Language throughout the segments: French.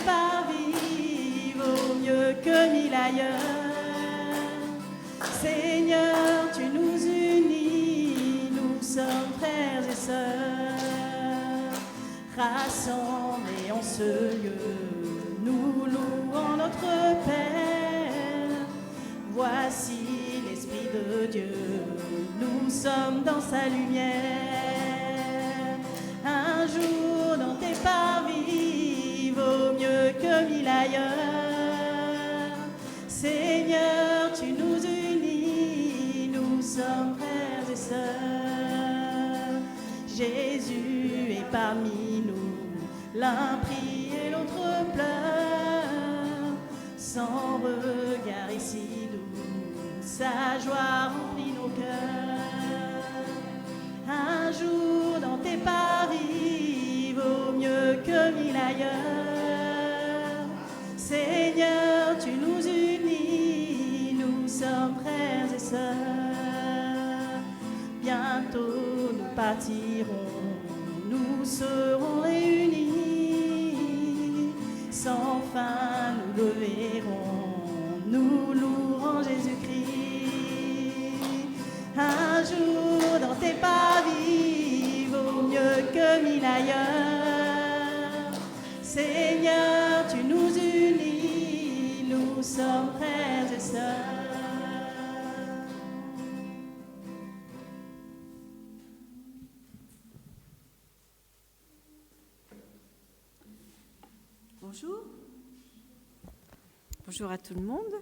parvis vaut mieux que 1000 ailleurs. Seigneur, tu nous unis, nous sommes frères et sœurs, rassemblés en ce lieu, nous louons notre Père. Voici l'Esprit de Dieu, nous sommes dans sa lumière. Un jour dans tes parvis vaut mieux que 1000 ailleurs. Seigneur, tu nous unis, nous sommes frères et sœurs. Jésus est parmi nous, l'un prie et l'autre pleure. Sans regard ici doux, sa joie remplit nos cœurs. Un jour dans tes parvis vaut mieux que 1000 ailleurs. Seigneur, tu nous unis, nous sommes frères et sœurs. Bientôt nous partirons, nous serons réunis. Sans fin nous le verrons, nous louerons Jésus-Christ. Un jour dans tes parvis vaut mieux que 1000 ailleurs. Seigneur, tu nous unis, nous sommes frères et sœurs. Bonjour. Bonjour à tout le monde.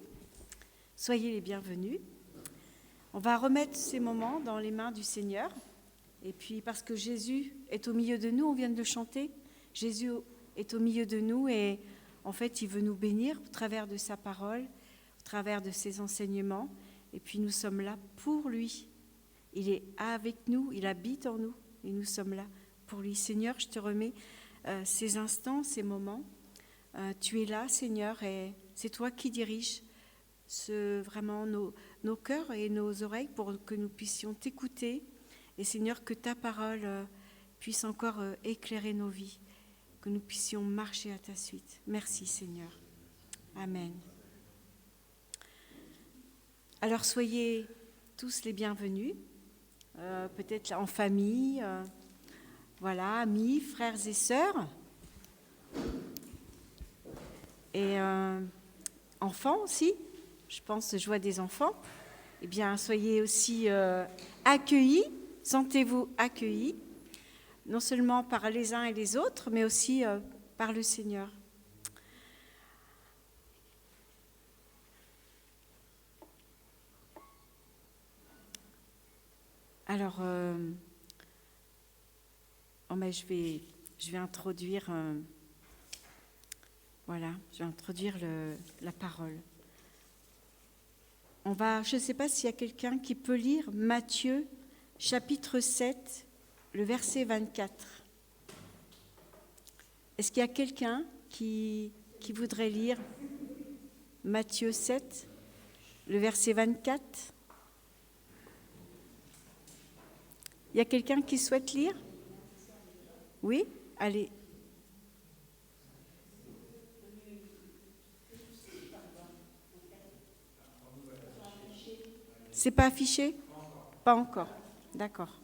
Soyez les bienvenus. On va remettre ces moments dans les mains du Seigneur. Et puis parce que Jésus est au milieu de nous, on vient de le chanter, Jésus est au milieu de nous et en fait il veut nous bénir au travers de sa parole, au travers de ses enseignements. Et puis nous sommes là pour lui. Il est avec nous, il habite en nous et nous sommes là pour lui. Seigneur, je te remets ces instants, ces moments. Tu es là, Seigneur, et c'est toi qui diriges vraiment nos cœurs et nos oreilles pour que nous puissions t'écouter. Et Seigneur, que ta parole puisse encore éclairer nos vies, que nous puissions marcher à ta suite. Merci, Seigneur. Amen. Alors, soyez tous les bienvenus, peut-être en famille, voilà, amis, frères et sœurs. Et enfants aussi, je pense, je vois des enfants. Eh bien, soyez aussi accueillis, sentez-vous accueillis, non seulement par les uns et les autres, mais aussi par le Seigneur. Alors, je vais introduire... Voilà, je vais introduire la parole. Je ne sais pas s'il y a quelqu'un qui peut lire Matthieu, chapitre 7, le verset 24. Est-ce qu'il y a quelqu'un qui voudrait lire Matthieu 7, le verset 24 ? Il y a quelqu'un qui souhaite lire ? Oui ? Allez. C'est pas affiché ? Pas encore. D'accord.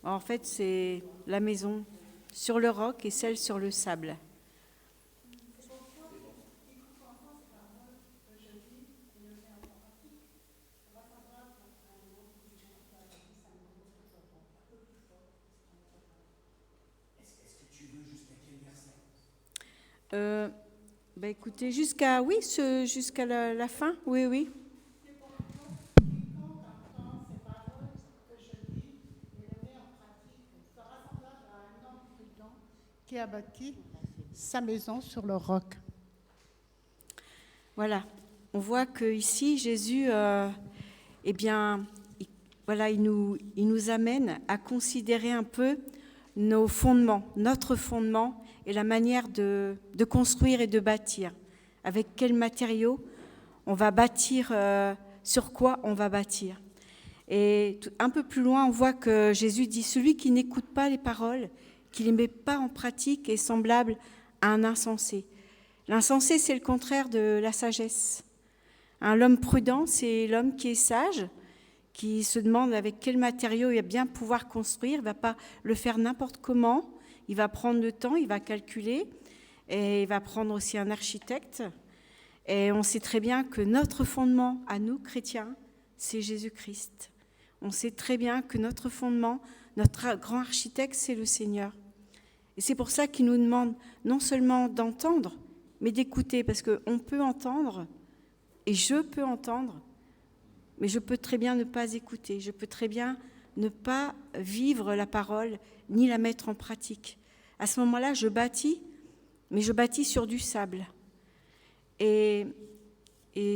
En fait, c'est la maison sur le roc et celle sur le sable. Écoutez, jusqu'à la fin, oui. Qui a bâti sa maison sur le roc. Voilà, on voit que ici Jésus, il nous amène à considérer un peu nos fondements, notre fondement et la manière de construire et de bâtir. Avec quels matériaux on va bâtir, sur quoi on va bâtir. Et un peu plus loin, on voit que Jésus dit « Celui qui n'écoute pas les paroles, qui ne les met pas en pratique est semblable à un insensé. L'insensé, c'est le contraire de la sagesse. L'homme prudent, c'est l'homme qui est sage, qui se demande avec quel matériau il va bien pouvoir construire. Il ne va pas le faire n'importe comment. Il va prendre le temps, il va calculer, et il va prendre aussi un architecte. Et on sait très bien que notre fondement, à nous, chrétiens, c'est Jésus-Christ. On sait très bien que notre fondement, notre grand architecte, c'est le Seigneur. Et c'est pour ça qu'il nous demande non seulement d'entendre, mais d'écouter, parce qu'on peut entendre, et je peux entendre, mais je peux très bien ne pas écouter, je peux très bien ne pas vivre la parole, ni la mettre en pratique. À ce moment-là, je bâtis, mais je bâtis sur du sable. Et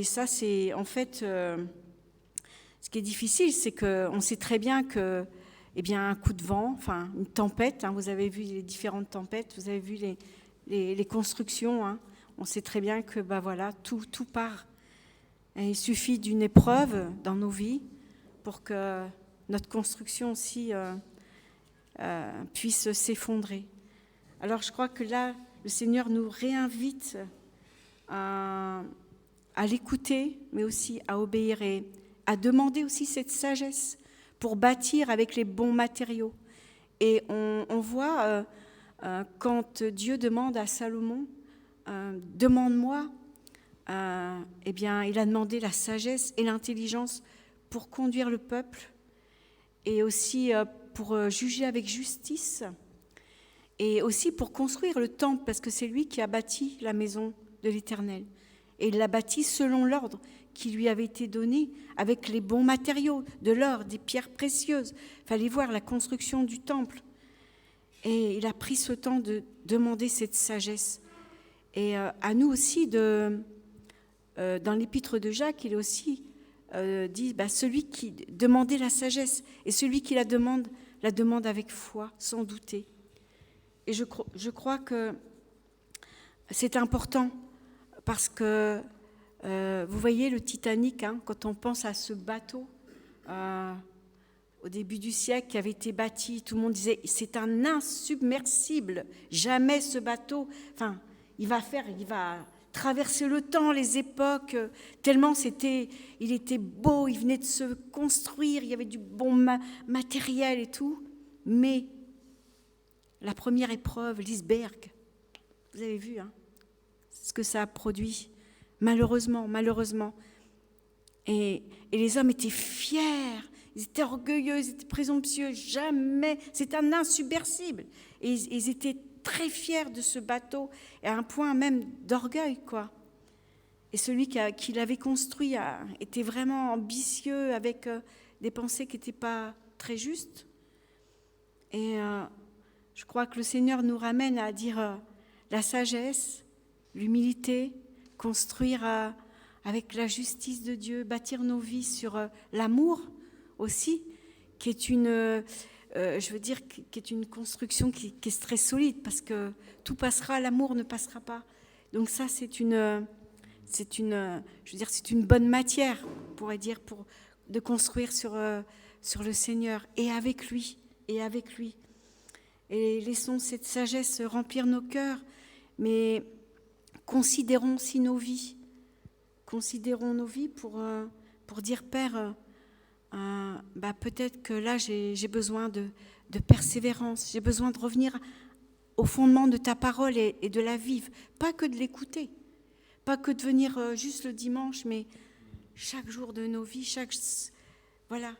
ça, c'est en fait, ce qui est difficile, c'est qu'on sait très bien que, eh bien, un coup de vent, enfin une tempête, vous avez vu les différentes tempêtes, vous avez vu les constructions, on sait très bien que voilà, tout part. Et il suffit d'une épreuve dans nos vies pour que notre construction aussi puisse s'effondrer. Alors je crois que là, le Seigneur nous réinvite à l'écouter, mais aussi à obéir et à demander aussi cette sagesse pour bâtir avec les bons matériaux. Et on voit quand Dieu demande à Salomon, demande-moi, eh bien, il a demandé la sagesse et l'intelligence pour conduire le peuple et aussi pour juger avec justice et aussi pour construire le temple, parce que c'est lui qui a bâti la maison de l'Éternel. Et il l'a bâti selon l'ordre qui lui avait été donné, avec les bons matériaux, de l'or, des pierres précieuses. Il fallait voir la construction du temple. Et il a pris ce temps de demander cette sagesse. Et à nous aussi, dans l'épître de Jacques, il est aussi dit, celui qui demandait la sagesse, et celui qui la demande avec foi, sans douter. Et je crois que c'est important, parce que vous voyez le Titanic, quand on pense à ce bateau au début du siècle qui avait été bâti, tout le monde disait c'est un insubmersible, jamais ce bateau, il va traverser le temps, les époques, tellement il était beau, il venait de se construire, il y avait du bon matériel et tout, mais la première épreuve, l'iceberg, vous avez vu, ce que ça a produit. Malheureusement. Et les hommes étaient fiers, ils étaient orgueilleux, ils étaient présomptueux, jamais, c'est un insubmersible. Et ils étaient très fiers de ce bateau, et à un point même d'orgueil, quoi. Et celui qui l'avait construit était vraiment ambitieux, avec des pensées qui n'étaient pas très justes. Et je crois que le Seigneur nous ramène à dire la sagesse, l'humilité, construire avec la justice de Dieu, bâtir nos vies sur l'amour aussi, qui est une construction qui est très solide, parce que tout passera, l'amour ne passera pas. Donc ça, c'est une bonne matière, on pourrait dire, de construire sur le Seigneur et avec lui. Et laissons cette sagesse remplir nos cœurs, mais considérons aussi nos vies. Considérons nos vies pour dire, Père, peut-être que là, j'ai besoin de persévérance. J'ai besoin de revenir au fondement de ta parole et de la vivre. Pas que de l'écouter. Pas que de venir juste le dimanche, mais chaque jour de nos vies, voilà,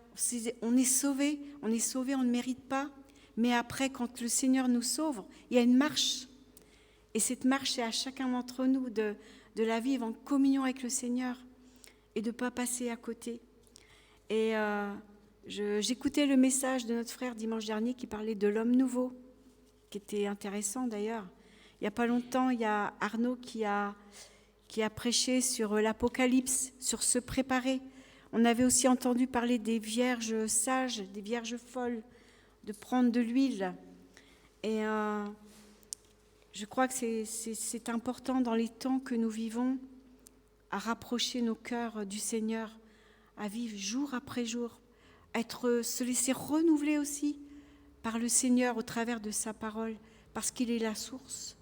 on est sauvés, on ne mérite pas. Mais après, quand le Seigneur nous sauve, il y a une marche. Et cette marche, c'est à chacun d'entre nous de la vivre en communion avec le Seigneur et de ne pas passer à côté. Et j'écoutais le message de notre frère dimanche dernier qui parlait de l'homme nouveau, qui était intéressant d'ailleurs. Il n'y a pas longtemps, il y a Arnaud qui a prêché sur l'Apocalypse, sur se préparer. On avait aussi entendu parler des vierges sages, des vierges folles, de prendre de l'huile. Et je crois que c'est important dans les temps que nous vivons à rapprocher nos cœurs du Seigneur, à vivre jour après jour, se laisser renouveler aussi par le Seigneur au travers de sa parole, parce qu'il est la source.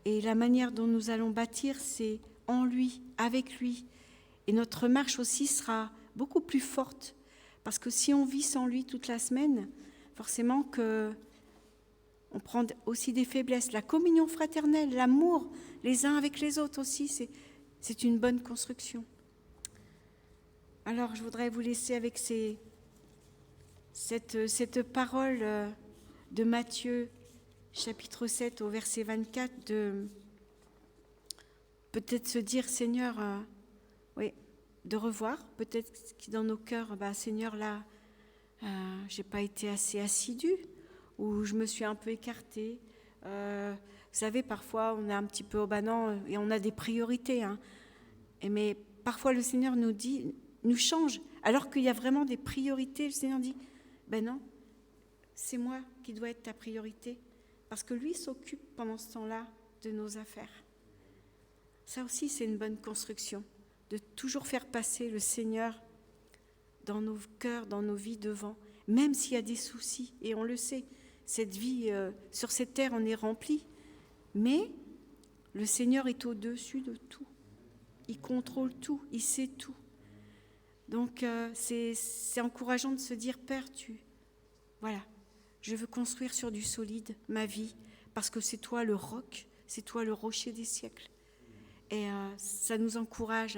Et la manière dont nous allons bâtir, c'est en lui, avec lui. Et notre marche aussi sera beaucoup plus forte. Parce que si on vit sans lui toute la semaine, forcément que on prend aussi des faiblesses. La communion fraternelle, l'amour les uns avec les autres aussi, c'est une bonne construction. Alors je voudrais vous laisser avec cette parole de Matthieu, chapitre 7 au verset 24, de peut-être se dire, Seigneur, oui, de revoir, peut-être que dans nos cœurs, Seigneur, là, j'ai pas été assez assidue, ou je me suis un peu écartée. Vous savez, parfois, on est un petit peu au banc et on a des priorités. Hein. Mais parfois, le Seigneur nous change, alors qu'il y a vraiment des priorités. Le Seigneur dit, non, c'est moi qui dois être ta priorité, parce que lui s'occupe pendant ce temps-là de nos affaires. Ça aussi, c'est une bonne construction, de toujours faire passer le Seigneur dans nos cœurs, dans nos vies devant, même s'il y a des soucis, et on le sait, cette vie, sur cette terre, on est rempli, mais le Seigneur est au-dessus de tout, il contrôle tout, il sait tout. Donc c'est encourageant de se dire, Père, voilà, je veux construire sur du solide ma vie, parce que c'est toi le roc, c'est toi le rocher des siècles. Et ça nous encourage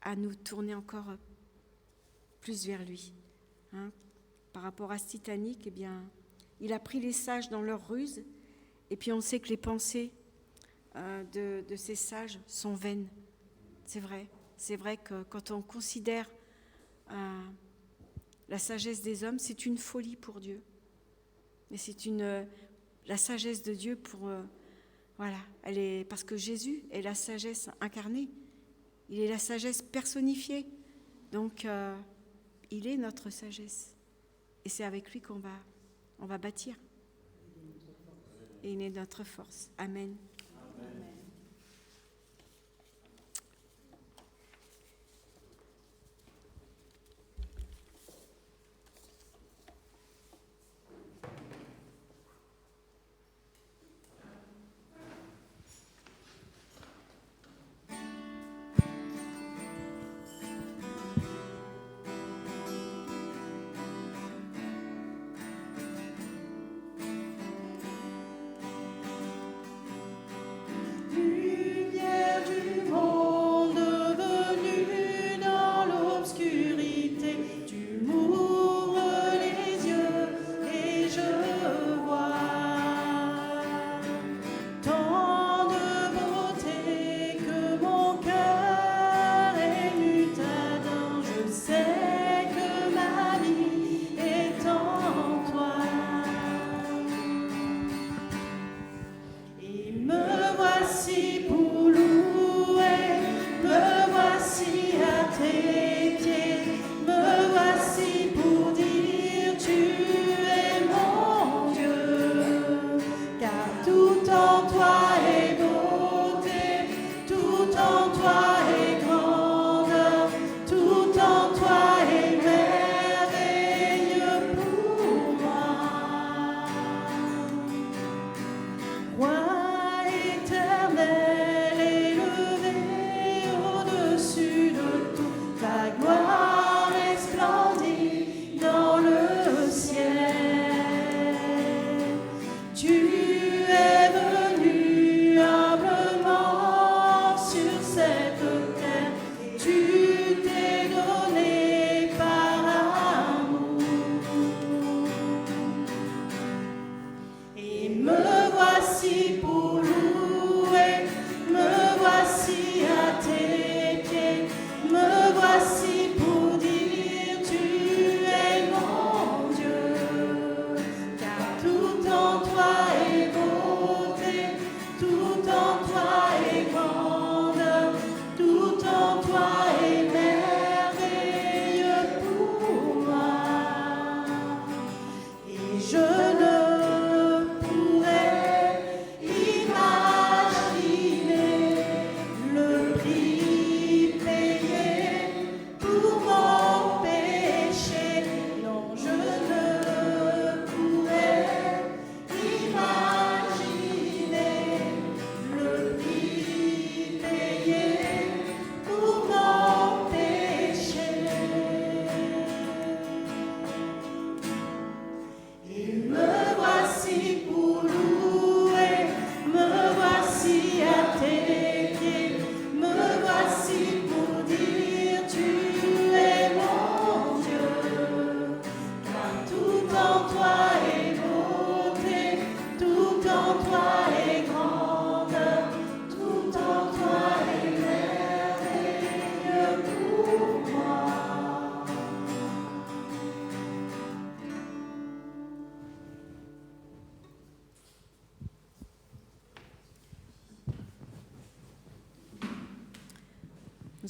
à nous tourner encore plus vers lui. Hein. Par rapport à ce Titanic, eh bien, il a pris les sages dans leur ruse, et puis on sait que les pensées de ces sages sont vaines. C'est vrai que quand on considère la sagesse des hommes, c'est une folie pour Dieu. Mais c'est la sagesse de Dieu parce que Jésus est la sagesse incarnée. Il est la sagesse personnifiée. Donc, il est notre sagesse. Et c'est avec lui qu'on va bâtir. Et il est notre force. Amen. Amen. Tu es venu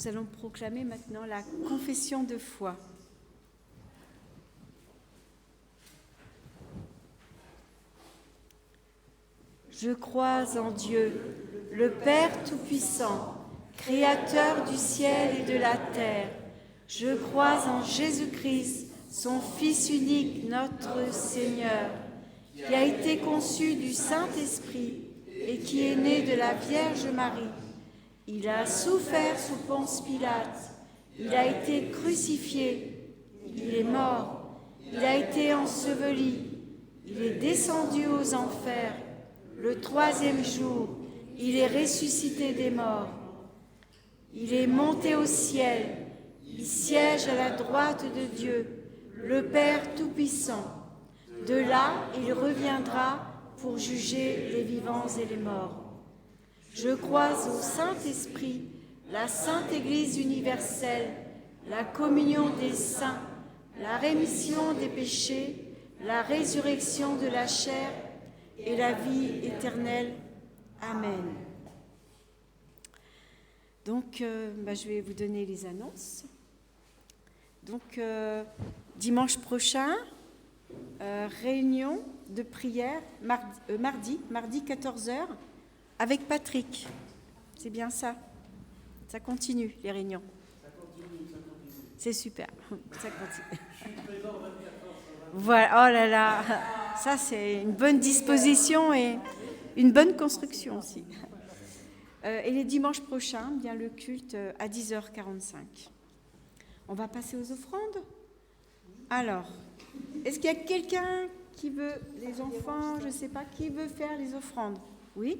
Nous allons proclamer maintenant la confession de foi. Je crois en Dieu, le Père Tout-Puissant, Créateur du ciel et de la terre. Je crois en Jésus-Christ, son Fils unique, notre Seigneur, qui a été conçu du Saint-Esprit et qui est né de la Vierge Marie. Il a souffert sous Ponce Pilate, il a été crucifié, il est mort, il a été enseveli, il est descendu aux enfers. Le troisième jour, il est ressuscité des morts. Il est monté au ciel, il siège à la droite de Dieu, le Père Tout-Puissant. De là, il reviendra pour juger les vivants et les morts. Je crois au Saint-Esprit, la Sainte Église universelle, la communion des saints, la rémission des péchés, la résurrection de la chair et la vie éternelle. Amen. Donc, je vais vous donner les annonces. Donc, dimanche prochain, réunion de prière, mardi 14h, avec Patrick. C'est bien ça? Ça continue, les réunions. Ça continue. C'est super, ça continue. Je suis présent 24 heures. Voilà, oh là là, ça c'est une bonne disposition et une bonne construction aussi. Et les dimanches prochains, bien le culte à 10h45. On va passer aux offrandes. Alors, est-ce qu'il y a quelqu'un qui veut, les enfants, je ne sais pas, qui veut faire les offrandes? Oui?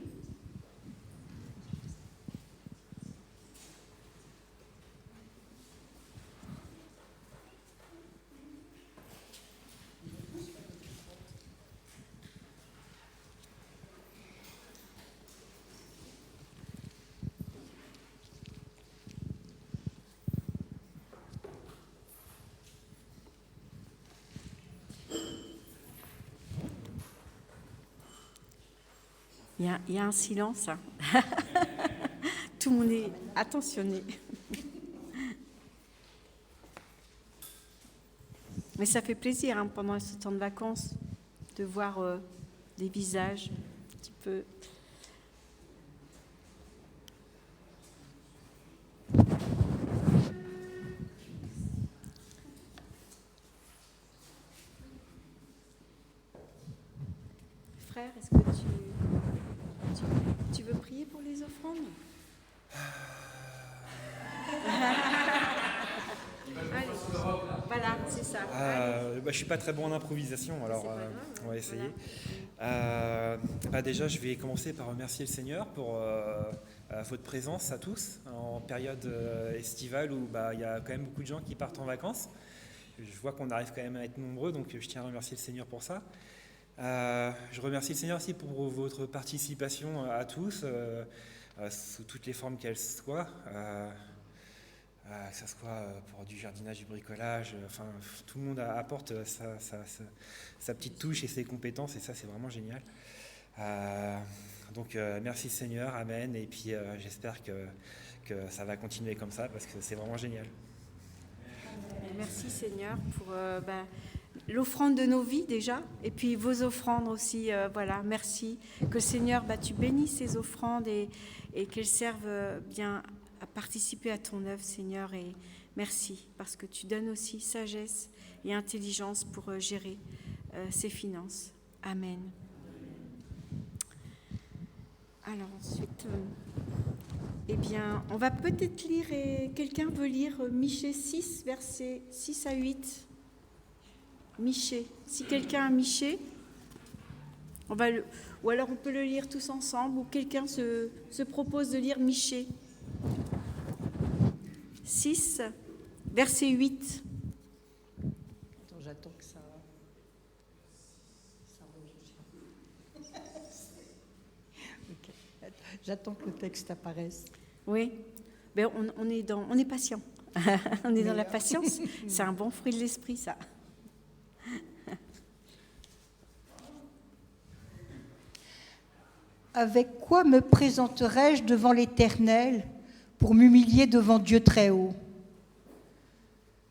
Il y a un silence. Hein. Tout le monde est attentionné. Mais ça fait plaisir hein, pendant ce temps de vacances de voir des visages un petit peu. Frère, est-ce que tu veux prier pour les offrandes? Allez, voilà, c'est ça. Je ne suis pas très bon en improvisation, alors on va essayer. Voilà. Déjà, je vais commencer par remercier le Seigneur pour votre présence à tous en période estivale où il y a quand même beaucoup de gens qui partent en vacances. Je vois qu'on arrive quand même à être nombreux, donc je tiens à remercier le Seigneur pour ça. Je remercie le Seigneur aussi pour votre participation à tous, sous toutes les formes qu'elles soient, que ce soit pour du jardinage, du bricolage, tout le monde apporte sa petite touche et ses compétences, et ça c'est vraiment génial. Donc merci Seigneur, Amen, et puis j'espère que ça va continuer comme ça parce que c'est vraiment génial. Merci Seigneur pour l'offrande de nos vies déjà, et puis vos offrandes aussi, voilà, merci. Que Seigneur, tu bénisses ces offrandes et qu'elles servent bien à participer à ton œuvre, Seigneur, et merci, parce que tu donnes aussi sagesse et intelligence pour gérer ces finances. Amen. Alors ensuite, on va peut-être lire, et quelqu'un veut lire Michée 6, versets 6 à 8. Michée. Si quelqu'un a Michée, ou alors on peut le lire tous ensemble, ou quelqu'un se propose de lire Michée 6, verset 8. Attends, j'attends que ça okay. J'attends que le texte apparaisse. Oui, on est patient. On est dans la patience. C'est un bon fruit de l'esprit, ça. Avec quoi me présenterai-je devant l'Éternel pour m'humilier devant Dieu très haut?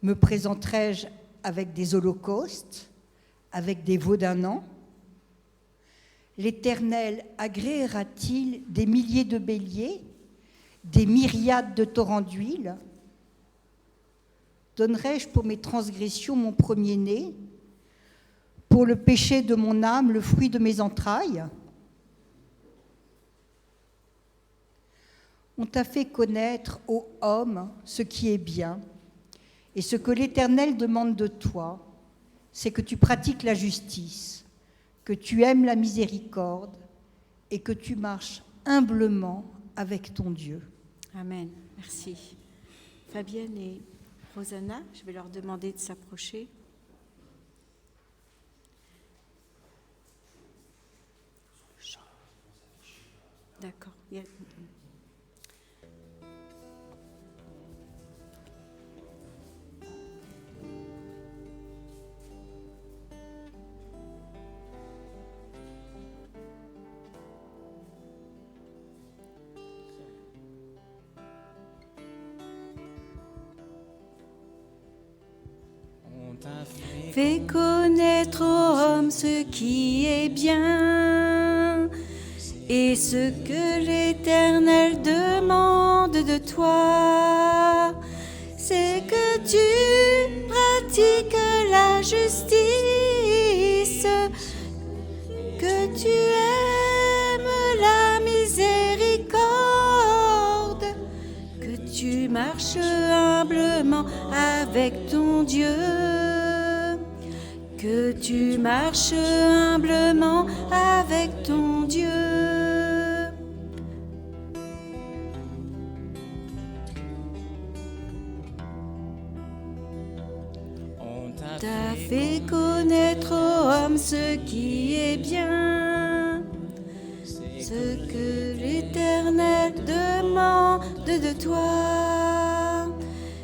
Me présenterai-je avec des holocaustes, avec des veaux d'un an? L'Éternel agréera-t-il des milliers de béliers, des myriades de torrents d'huile? Donnerai-je pour mes transgressions mon premier-né, pour le péché de mon âme le fruit de mes entrailles? On t'a fait connaître, ô homme, ce qui est bien, et ce que l'Éternel demande de toi, c'est que tu pratiques la justice, que tu aimes la miséricorde et que tu marches humblement avec ton Dieu. Amen. Merci. Fabienne et Rosanna, je vais leur demander de s'approcher. D'accord. Fais connaître aux hommes ce qui est bien et ce que l'Éternel demande de toi, c'est que tu pratiques la justice, que tu aimes la miséricorde, que tu marches humblement avec ton Dieu. Que tu marches humblement avec ton Dieu. On t'a fait connaître aux hommes ce qui est bien, ce que l'Éternel demande de toi,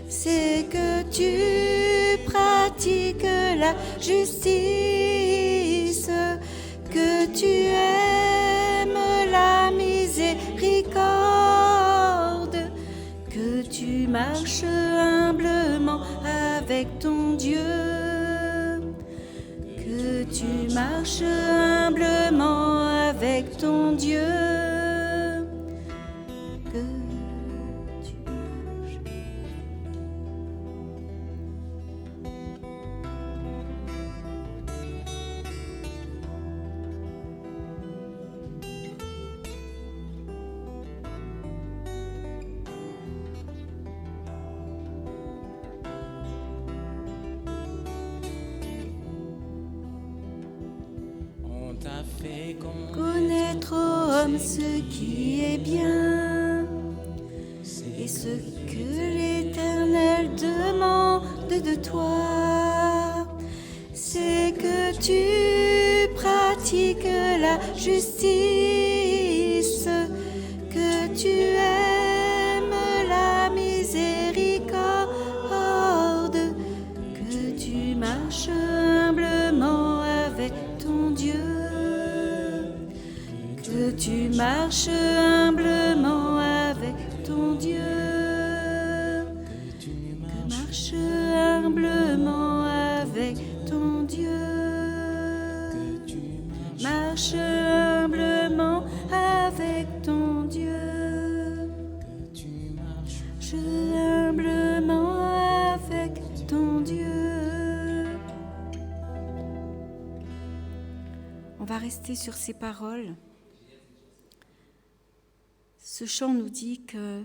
c'est que tu pratiques la justice, que tu aimes la miséricorde, que tu marches humblement avec ton Dieu, que tu marches humblement avec ton Dieu. Connaître aux hommes ce qui est bien et ce que l'Éternel demande de toi, c'est que tu pratiques la justice, que tu aimes la miséricorde, que tu marches humblement avec ton Dieu. Que tu marches humblement avec ton Dieu, que marches humblement avec ton Dieu, marche humblement avec ton Dieu, marche humblement avec ton Dieu. On va rester sur ces paroles. Ce chant nous dit que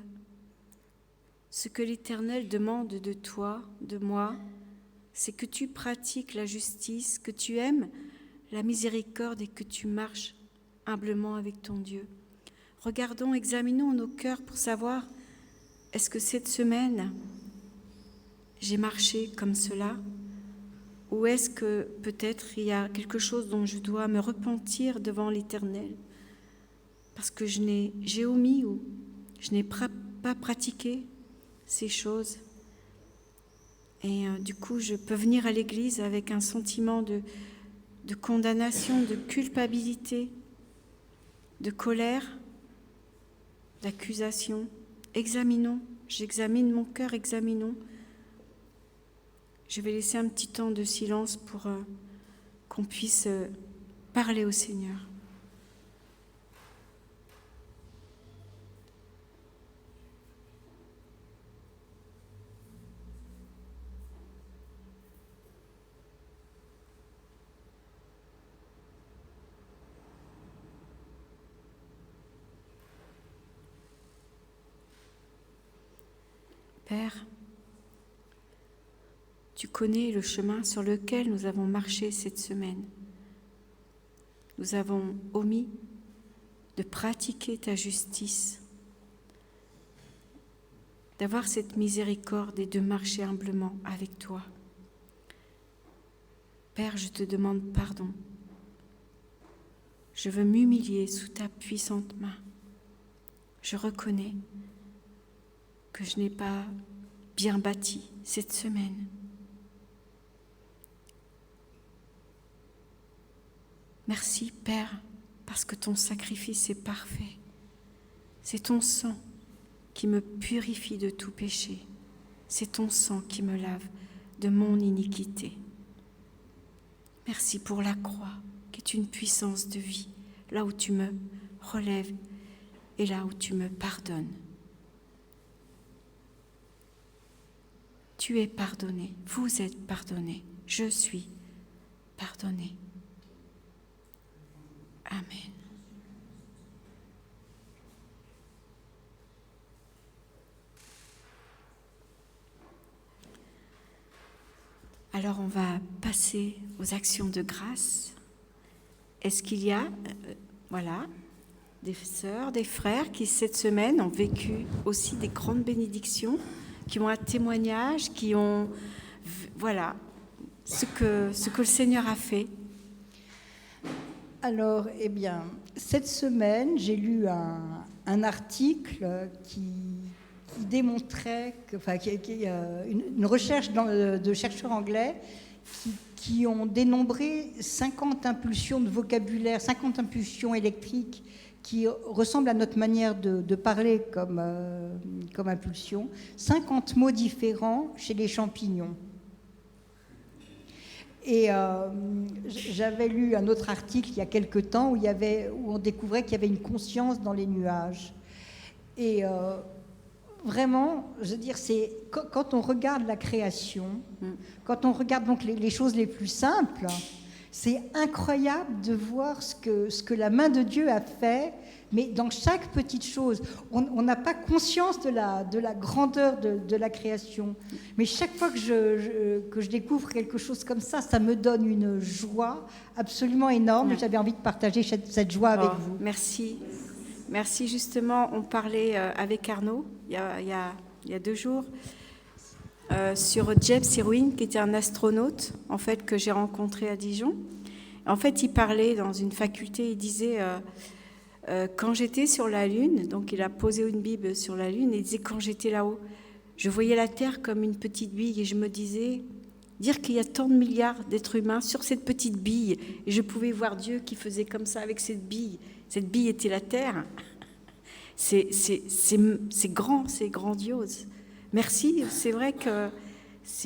ce que l'Éternel demande de toi, de moi, c'est que tu pratiques la justice, que tu aimes la miséricorde et que tu marches humblement avec ton Dieu. Regardons, examinons nos cœurs pour savoir, est-ce que cette semaine, j'ai marché comme cela? Ou est-ce que peut-être il y a quelque chose dont je dois me repentir devant l'Éternel? Parce que j'ai omis ou je n'ai pas pratiqué ces choses. Et du coup, je peux venir à l'église avec un sentiment de condamnation, de culpabilité, de colère, d'accusation. examinons. J'examine mon cœur, examinons. Je vais laisser un petit temps de silence pour qu'on puisse parler au Seigneur. Père, tu connais le chemin sur lequel nous avons marché cette semaine. Nous avons omis de pratiquer ta justice, d'avoir cette miséricorde et de marcher humblement avec toi. Père, je te demande pardon. Je veux m'humilier sous ta puissante main. Je reconnais que je n'ai pas bien bâti cette semaine. Merci, Père, parce que ton sacrifice est parfait. C'est ton sang qui me purifie de tout péché. C'est ton sang qui me lave de mon iniquité. Merci pour la croix, qui est une puissance de vie, là où tu me relèves et là où tu me pardonnes. Tu es pardonné, vous êtes pardonné, je suis pardonné. Amen. Alors on va passer aux actions de grâce. Est-ce qu'il y a, des sœurs, des frères qui cette semaine ont vécu aussi des grandes bénédictions, qui ont un témoignage, qui ont, ce que le Seigneur a fait? Alors, cette semaine, j'ai lu un article qui démontrait, une recherche de chercheurs anglais qui ont dénombré 50 impulsions de vocabulaire, 50 impulsions électriques qui ressemblent à notre manière de parler comme impulsion, 50 mots différents chez les champignons. Et j'avais lu un autre article il y a quelque temps où on découvrait qu'il y avait une conscience dans les nuages. Et vraiment, je veux dire, c'est quand on regarde la création, quand on regarde donc les choses les plus simples, c'est incroyable de voir ce que la main de Dieu a fait, mais dans chaque petite chose. On n'a pas conscience de la grandeur de la création. Mais chaque fois que je découvre quelque chose comme ça, ça me donne une joie absolument énorme. Et j'avais envie de partager cette joie avec vous. Merci. Merci, justement, on parlait avec Arnaud il y a 2 jours sur James Irwin, qui était un astronaute en fait, que j'ai rencontré à Dijon. En fait, il parlait dans une faculté, il disait quand j'étais sur la Lune, donc il a posé une Bible sur la Lune, et il disait quand j'étais là-haut, je voyais la Terre comme une petite bille et je me disais, dire qu'il y a tant de milliards d'êtres humains sur cette petite bille, et je pouvais voir Dieu qui faisait comme ça avec cette bille était la Terre. C'est grand, c'est grandiose. Merci, c'est vrai que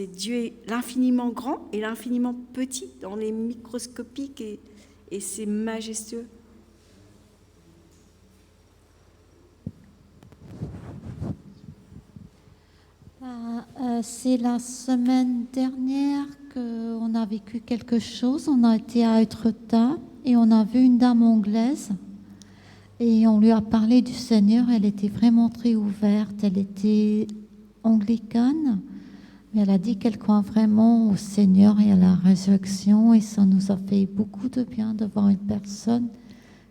Dieu est l'infiniment grand et l'infiniment petit dans les microscopiques et c'est majestueux. C'est la semaine dernière qu'on a vécu quelque chose. On a été à Étretat et on a vu une dame anglaise et on lui a parlé du Seigneur. Elle était vraiment très ouverte. Elle était anglicane, mais elle a dit qu'elle croit vraiment au Seigneur et à la résurrection, et ça nous a fait beaucoup de bien de voir une personne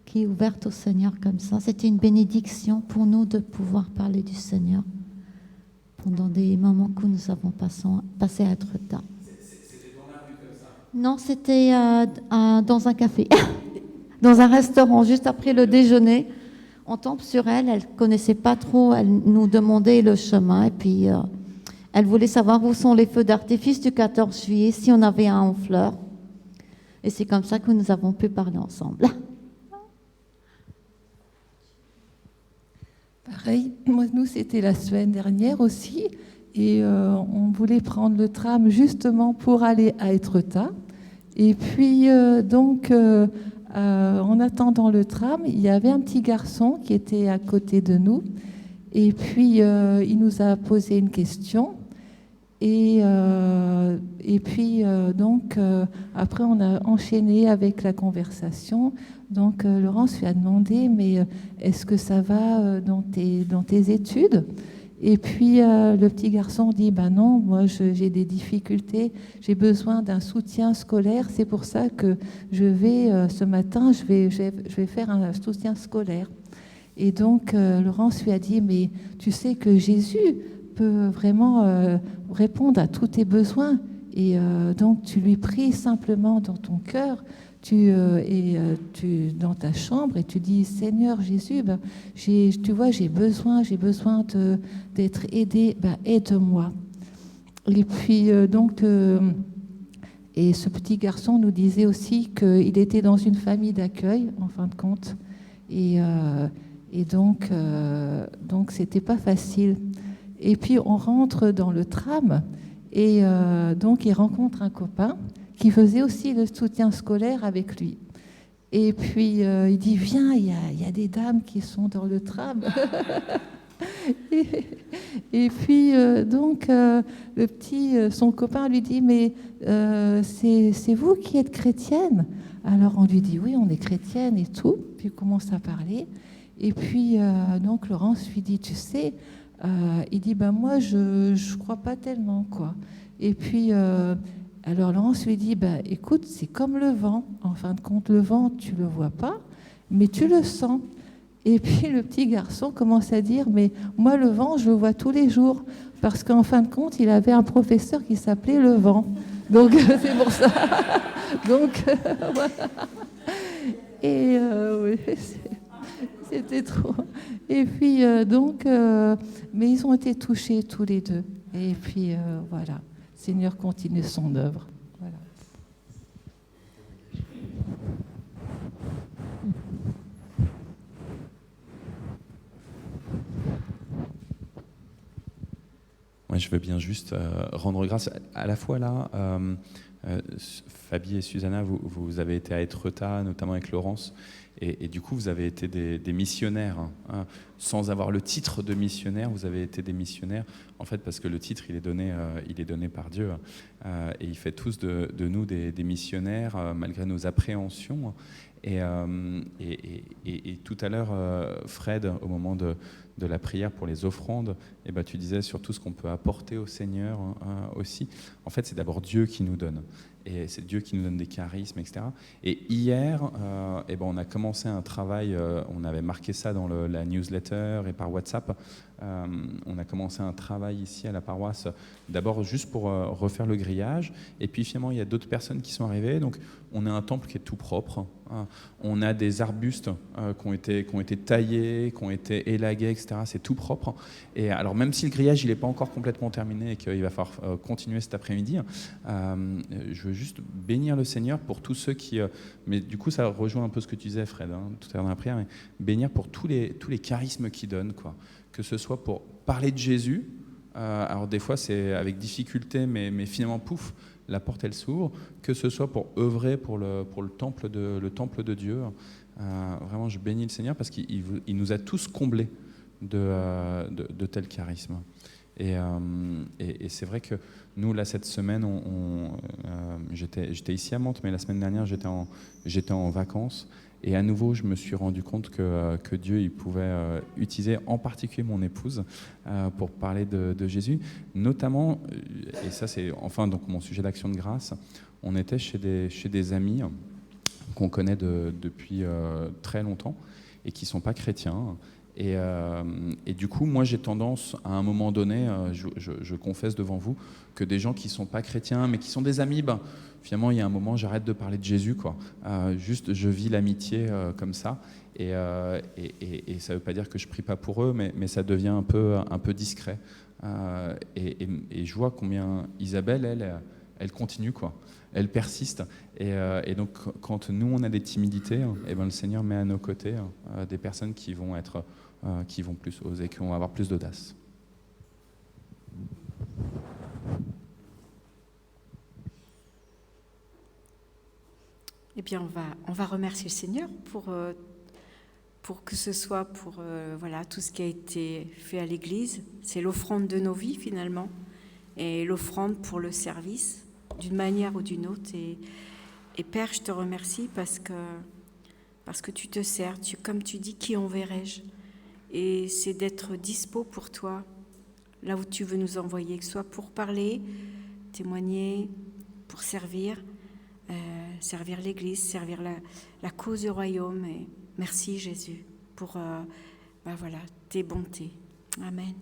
qui est ouverte au Seigneur comme ça. C'était une bénédiction pour nous de pouvoir parler du Seigneur pendant des moments que nous avons passé à Étretat. C'était dans la rue comme ça? Non, c'était dans un café, dans un restaurant, juste après le déjeuner. On tombe sur elle, elle ne connaissait pas trop, elle nous demandait le chemin, et puis elle voulait savoir où sont les feux d'artifice du 14 juillet, si on avait un en fleurs. Et c'est comme ça que nous avons pu parler ensemble. Pareil, nous, c'était la semaine dernière aussi. Et on voulait prendre le tram justement pour aller à Étretat. Et puis, en attendant le tram, il y avait un petit garçon qui était à côté de nous. Et puis, il nous a posé une question. Et puis, après, on a enchaîné avec la conversation. Donc, Laurence lui a demandé, mais est-ce que ça va dans tes études ? Et puis, le petit garçon dit, non, moi, j'ai des difficultés, j'ai besoin d'un soutien scolaire. C'est pour ça que ce matin, je vais faire un soutien scolaire. Et donc, Laurence lui a dit, mais tu sais que Jésus peut vraiment répondre à tous tes besoins. Et donc, tu lui pries simplement dans ton cœur, dans ta chambre, et tu dis, Seigneur Jésus, tu vois, j'ai besoin d'être aidé, aide-moi. Et puis, et ce petit garçon nous disait aussi qu'il était dans une famille d'accueil, en fin de compte. Et donc, c'était pas facile. Et puis, on rentre dans le tram, et donc, il rencontre un copain qui faisait aussi le soutien scolaire avec lui. Et puis, il dit, viens, il y a des dames qui sont dans le tram. et puis, son copain lui dit, mais c'est vous qui êtes chrétienne ? Alors, on lui dit, oui, on est chrétienne et tout. Puis, il commence à parler. Et puis, donc, Laurence lui dit, tu sais, il dit, moi, je crois pas tellement, quoi. Et puis... alors Laurence lui dit, écoute, c'est comme le vent. En fin de compte, le vent, tu ne le vois pas, mais tu le sens. Et puis le petit garçon commence à dire, mais moi, le vent, je le vois tous les jours. Parce qu'en fin de compte, il avait un professeur qui s'appelait le vent. Donc, c'est pour ça. Donc, voilà. Et oui, c'était trop. Et puis, mais ils ont été touchés tous les deux. Et puis, voilà. Seigneur continue son œuvre. Voilà. Ouais, je veux bien juste rendre grâce. À la fois là, Fabie et Susanna, vous avez été à Étretat, notamment avec Laurence, et du coup, vous avez été des missionnaires. Hein. Sans avoir le titre de missionnaire, vous avez été des missionnaires, en fait, parce que le titre, il est donné par Dieu. Et il fait tous de nous des missionnaires, malgré nos appréhensions. Et tout à l'heure, Fred, au moment de la prière pour les offrandes, tu disais sur tout ce qu'on peut apporter au Seigneur aussi. En fait, c'est d'abord Dieu qui nous donne. Et c'est Dieu qui nous donne des charismes, etc. Et hier, on a commencé un travail, on avait marqué ça dans la newsletter et par WhatsApp. On a commencé un travail ici à la paroisse, d'abord juste pour refaire le grillage. Et puis finalement, il y a d'autres personnes qui sont arrivées. Donc, on a un temple qui est tout propre. On a des arbustes qui ont été taillés, qui ont été élagués, etc. C'est tout propre. Et alors, même si le grillage il n'est pas encore complètement terminé et qu'il va falloir continuer cet après-midi, je veux juste bénir le Seigneur pour tous ceux qui... mais du coup, ça rejoint un peu ce que tu disais, Fred, tout à l'heure dans la prière, mais bénir pour tous les charismes qu'il donne, quoi. Que ce soit pour parler de Jésus, alors des fois c'est avec difficulté, mais finalement, pouf, la porte elle s'ouvre, que ce soit pour œuvrer pour le temple de Dieu. Vraiment, je bénis le Seigneur parce qu'il nous a tous comblés de tels charismes. Et c'est vrai que nous, là, cette semaine, j'étais ici à Mantes, mais la semaine dernière, j'étais en vacances. Et à nouveau, je me suis rendu compte que Dieu il pouvait utiliser en particulier mon épouse pour parler de Jésus. Notamment, et ça c'est enfin donc mon sujet d'action de grâce, on était chez des amis qu'on connaît depuis très longtemps et qui ne sont pas chrétiens. Et du coup, moi, j'ai tendance, à un moment donné, je confesse devant vous, que des gens qui ne sont pas chrétiens, mais qui sont des amis, finalement, il y a un moment, j'arrête de parler de Jésus, quoi. Juste, je vis l'amitié comme ça. Et ça ne veut pas dire que je ne prie pas pour eux, mais ça devient un peu discret. Et je vois combien Isabelle, elle continue, quoi. Elle persiste. Et donc, quand nous, on a des timidités, le Seigneur met à nos côtés des personnes qui vont plus oser, qui vont avoir plus d'audace. Eh bien, on va remercier le Seigneur pour que ce soit pour tout ce qui a été fait à l'Église. C'est l'offrande de nos vies, finalement, et l'offrande pour le service, d'une manière ou d'une autre. Et Père, je te remercie parce que tu te sers. Comme tu dis, qui enverrai-je ? Et c'est d'être dispo pour toi, là où tu veux nous envoyer, que ce soit pour parler, témoigner, pour servir l'Église, servir la cause du royaume. Et merci Jésus pour tes bontés. Amen.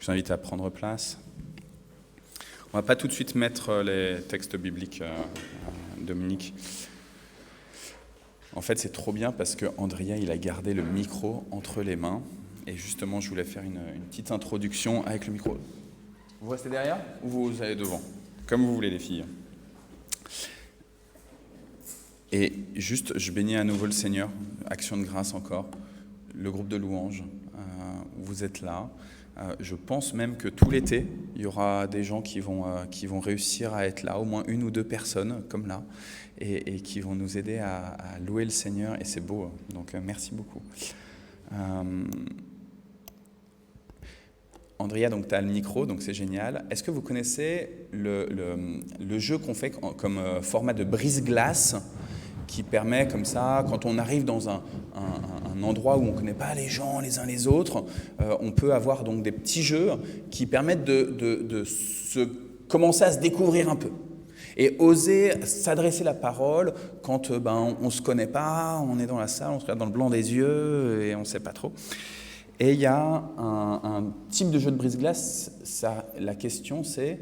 Je vous invite à prendre place. On ne va pas tout de suite mettre les textes bibliques, Dominique. En fait, c'est trop bien parce que Andrea, il a gardé le micro entre les mains. Et justement, je voulais faire une petite introduction avec le micro. Vous restez derrière ou vous allez devant ? Comme vous voulez, les filles. Et juste, je bénis à nouveau le Seigneur, action de grâce encore, le groupe de louanges, vous êtes là. Je pense même que tout l'été, il y aura des gens qui vont réussir à être là, au moins une ou deux personnes comme là, et qui vont nous aider à louer le Seigneur, et c'est beau, donc merci beaucoup. Andrea, donc tu as le micro, donc c'est génial. Est-ce que vous connaissez le jeu qu'on fait comme format de brise-glace, qui permet comme ça, quand on arrive dans un endroit où on ne connaît pas les gens les uns les autres, on peut avoir donc des petits jeux qui permettent de commencer à se découvrir un peu et oser s'adresser la parole quand on ne se connaît pas, on est dans la salle, on se regarde dans le blanc des yeux et on ne sait pas trop. Et il y a un type de jeu de brise-glace, la question c'est,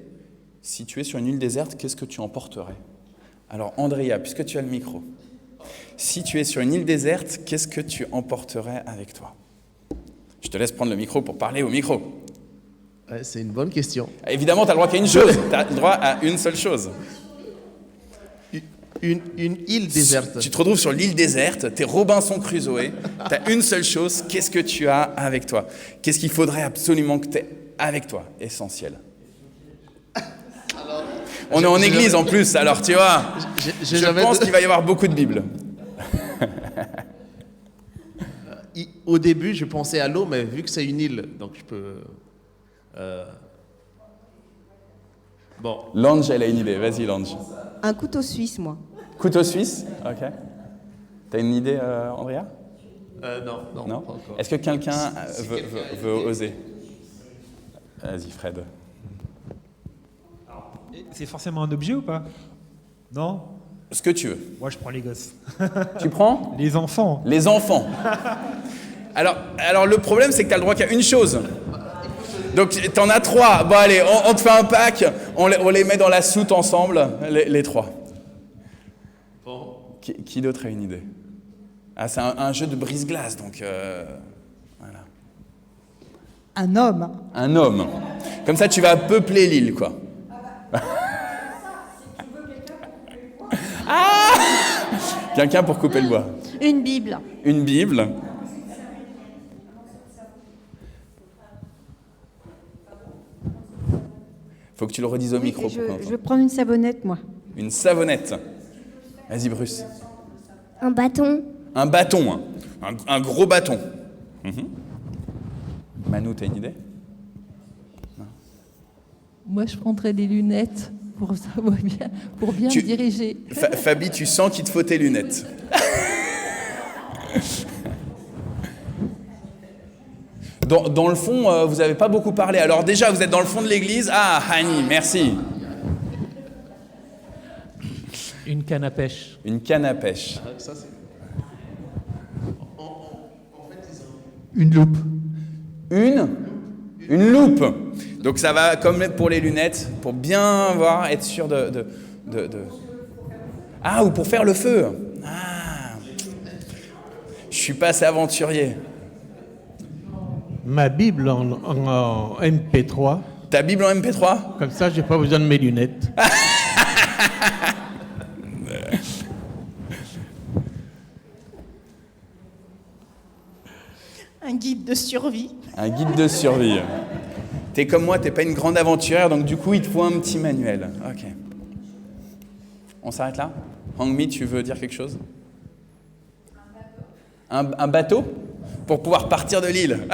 si tu es sur une île déserte, qu'est-ce que tu emporterais ? Alors Andrea, puisque tu as le micro, si tu es sur une île déserte, qu'est-ce que tu emporterais avec toi ? Je te laisse prendre le micro pour parler au micro. Ouais, c'est une bonne question. Évidemment, tu as le droit qu'à une chose, tu as le droit à une seule chose. Une île déserte. Tu te retrouves sur l'île déserte, t'es Robinson Crusoe, t'as une seule chose, qu'est-ce que tu as avec toi? Qu'est-ce qu'il faudrait absolument que t'aies avec toi? Essentiel. On est en église en plus, alors tu vois, je pense qu'il va y avoir beaucoup de Bibles. Au début, je pensais à l'eau, mais vu que c'est une île, donc je peux... Bon. Lange, elle a une idée. Vas-y, Lange. Un couteau suisse, moi. Couteau suisse? Ok. T'as une idée, Andrea? Non, Non. pas encore. Est-ce que quelqu'un veut oser? Vas-y, Fred. C'est forcément un objet ou pas? Non? Ce que tu veux. Moi, je prends les gosses. Tu prends? Les enfants. Les enfants. Alors le problème, c'est que tu as le droit qu'à une chose. Donc, tu en as 3. Bon, allez, on te fait un pack. On les met dans la soute ensemble, les 3. Bon. Qui d'autre a une idée? Ah, c'est un jeu de brise-glace, donc... voilà. Un homme. Un homme. Comme ça, tu vas peupler l'île, quoi. Ah! Quelqu'un pour couper le bois. Une Bible. Une Bible. Faut que tu le redises au micro. Je vais prendre une savonnette, moi. Une savonnette. Vas-y, Bruce. Un bâton. Un bâton. Un gros bâton. Manu, t'as une idée? Non. Moi, je prendrais des lunettes pour bien me diriger. Fabi, tu sens qu'il te faut tes lunettes. Dans le fond, vous n'avez pas beaucoup parlé. Alors déjà, vous êtes dans le fond de l'église. Ah, Hani, merci. Une canne à pêche. Une canne à pêche. Ça, c'est... Une loupe. Une loupe. Donc ça va comme pour les lunettes, pour bien voir, être sûr de... Ah, ou pour faire le feu. Ah. Je suis pas assez aventurier. Ma Bible en MP3. Ta Bible en MP3? Comme ça, j'ai pas besoin de mes lunettes. Un guide de survie. Un guide de survie. T'es comme moi, t'es pas une grande aventurière, donc du coup, il te faut un petit manuel. Ok. On s'arrête là? Hangmi, tu veux dire quelque chose? Un bateau? Pour pouvoir partir de l'île.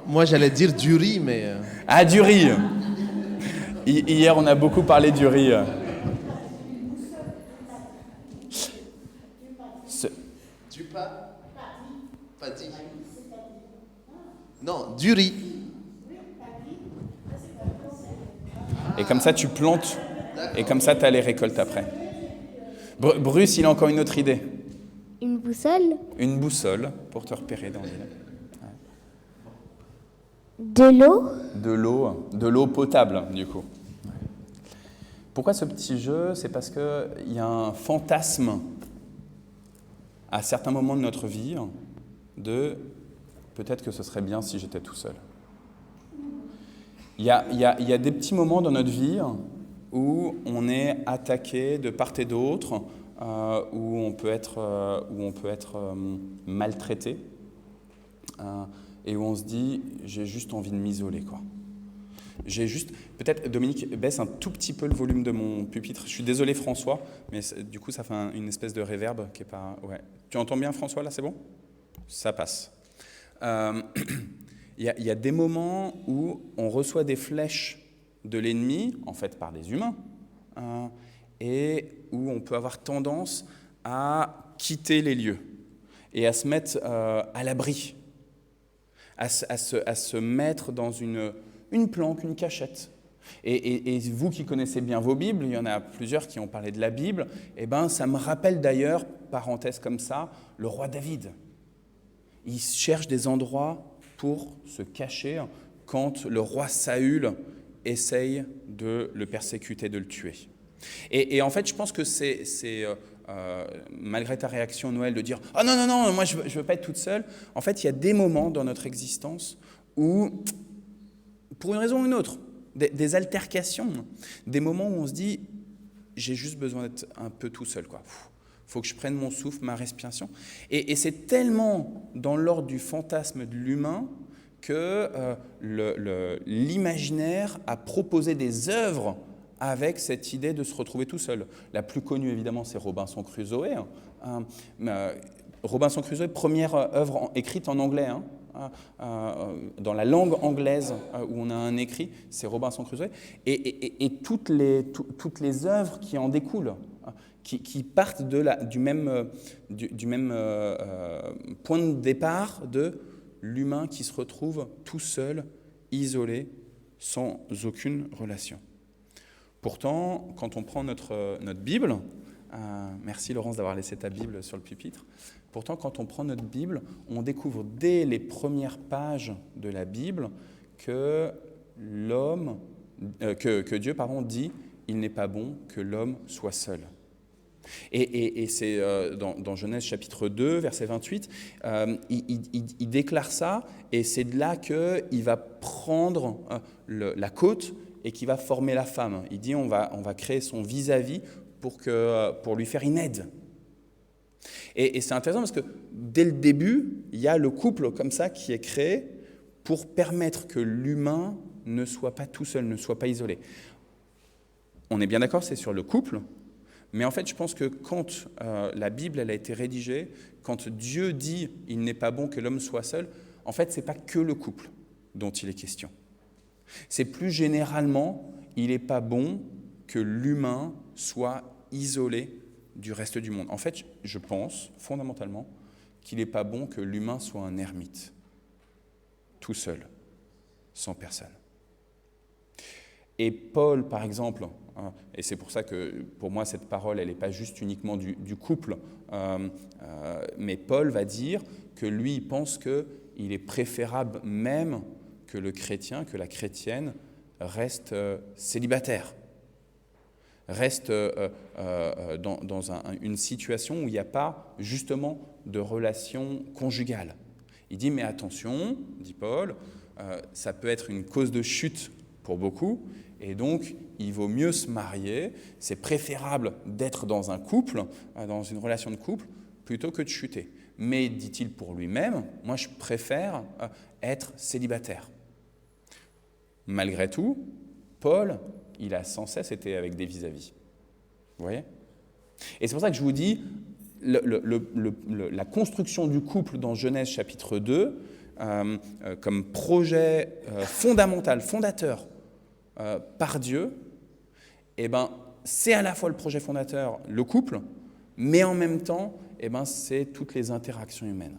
Moi, j'allais dire du riz, mais... Ah, du riz. Hier, on a beaucoup parlé du riz. Du pain? Pas dit. Non, du riz. Et comme ça, tu plantes. Et comme ça, tu as les récoltes après. Bruce, il a encore une autre idée. Une boussole. Une boussole pour te repérer dans l'île. De l'eau. De l'eau potable, du coup. Pourquoi ce petit jeu? C'est parce qu'il y a un fantasme à certains moments de notre vie de peut-être que ce serait bien si j'étais tout seul. Il y a des petits moments dans notre vie où on est attaqué de part et d'autre, où on peut être maltraité, et où on se dit j'ai juste envie de m'isoler, quoi. J'ai juste, peut-être, Dominique, baisse un tout petit peu le volume de mon pupitre. Je suis désolé, François, mais du coup, ça fait une espèce de réverb qui est pas... Ouais. Tu entends bien, François, là, c'est bon? Ça passe. Il y a des moments où on reçoit des flèches de l'ennemi, en fait par des humains, et où on peut avoir tendance à quitter les lieux et à se mettre à l'abri, à se mettre dans une planque, une cachette. Et vous qui connaissez bien vos Bibles, il y en a plusieurs qui ont parlé de la Bible, et ben ça me rappelle d'ailleurs, parenthèse comme ça, le roi David. Il cherche des endroits pour se cacher quand le roi Saül essaye de le persécuter, de le tuer. Et en fait, je pense que c'est malgré ta réaction, Noël, de dire « Ah non, moi je veux pas être toute seule », en fait, il y a des moments dans notre existence où, pour une raison ou une autre, des altercations, des moments où on se dit « j'ai juste besoin d'être un peu tout seul, quoi. Faut que je prenne mon souffle, ma respiration. » Et c'est tellement dans l'ordre du fantasme de l'humain que l'imaginaire a proposé des œuvres avec cette idée de se retrouver tout seul. La plus connue, évidemment, c'est Robinson Crusoe. Robinson Crusoe, première œuvre écrite en anglais, dans la langue anglaise où on a un écrit, c'est Robinson Crusoe. Et toutes les œuvres qui en découlent, qui partent du même point de départ de l'humain qui se retrouve tout seul, isolé, sans aucune relation. Pourtant, quand on prend notre Bible, merci Laurence d'avoir laissé ta Bible sur le pupitre, pourtant quand on prend notre Bible, on découvre dès les premières pages de la Bible que Dieu dit « il n'est pas bon que l'homme soit seul ». Et c'est dans Genèse chapitre 2, verset 28, il déclare ça, et c'est de là qu'il va prendre la côte et qu'il va former la femme. Il dit on va créer son vis-à-vis pour lui faire une aide. Et c'est intéressant parce que dès le début, il y a le couple comme ça qui est créé pour permettre que l'humain ne soit pas tout seul, ne soit pas isolé. On est bien d'accord, c'est sur le couple. Mais en fait, je pense que quand la Bible elle a été rédigée, quand Dieu dit « il n'est pas bon que l'homme soit seul », en fait, ce n'est pas que le couple dont il est question. C'est plus généralement, il n'est pas bon que l'humain soit isolé du reste du monde. En fait, je pense fondamentalement qu'il n'est pas bon que l'humain soit un ermite, tout seul, sans personne. Et Paul, par exemple, et c'est pour ça que pour moi cette parole, elle n'est pas juste uniquement du couple, mais Paul va dire que lui, il pense qu'il est préférable même que le chrétien, que la chrétienne reste célibataire, reste dans une situation où il n'y a pas justement de relation conjugale. Il dit, mais attention, dit Paul, ça peut être une cause de chute pour beaucoup, et donc il vaut mieux se marier, c'est préférable d'être dans un couple, dans une relation de couple, plutôt que de chuter. Mais, dit-il pour lui-même, moi je préfère être célibataire. Malgré tout, Paul, il a sans cesse été avec des vis-à-vis. Vous voyez ? Et c'est pour ça que je vous dis, la construction du couple dans Genèse chapitre 2, comme projet fondamental, fondateur par Dieu, eh ben, c'est à la fois le projet fondateur, le couple, mais en même temps, eh ben, c'est toutes les interactions humaines.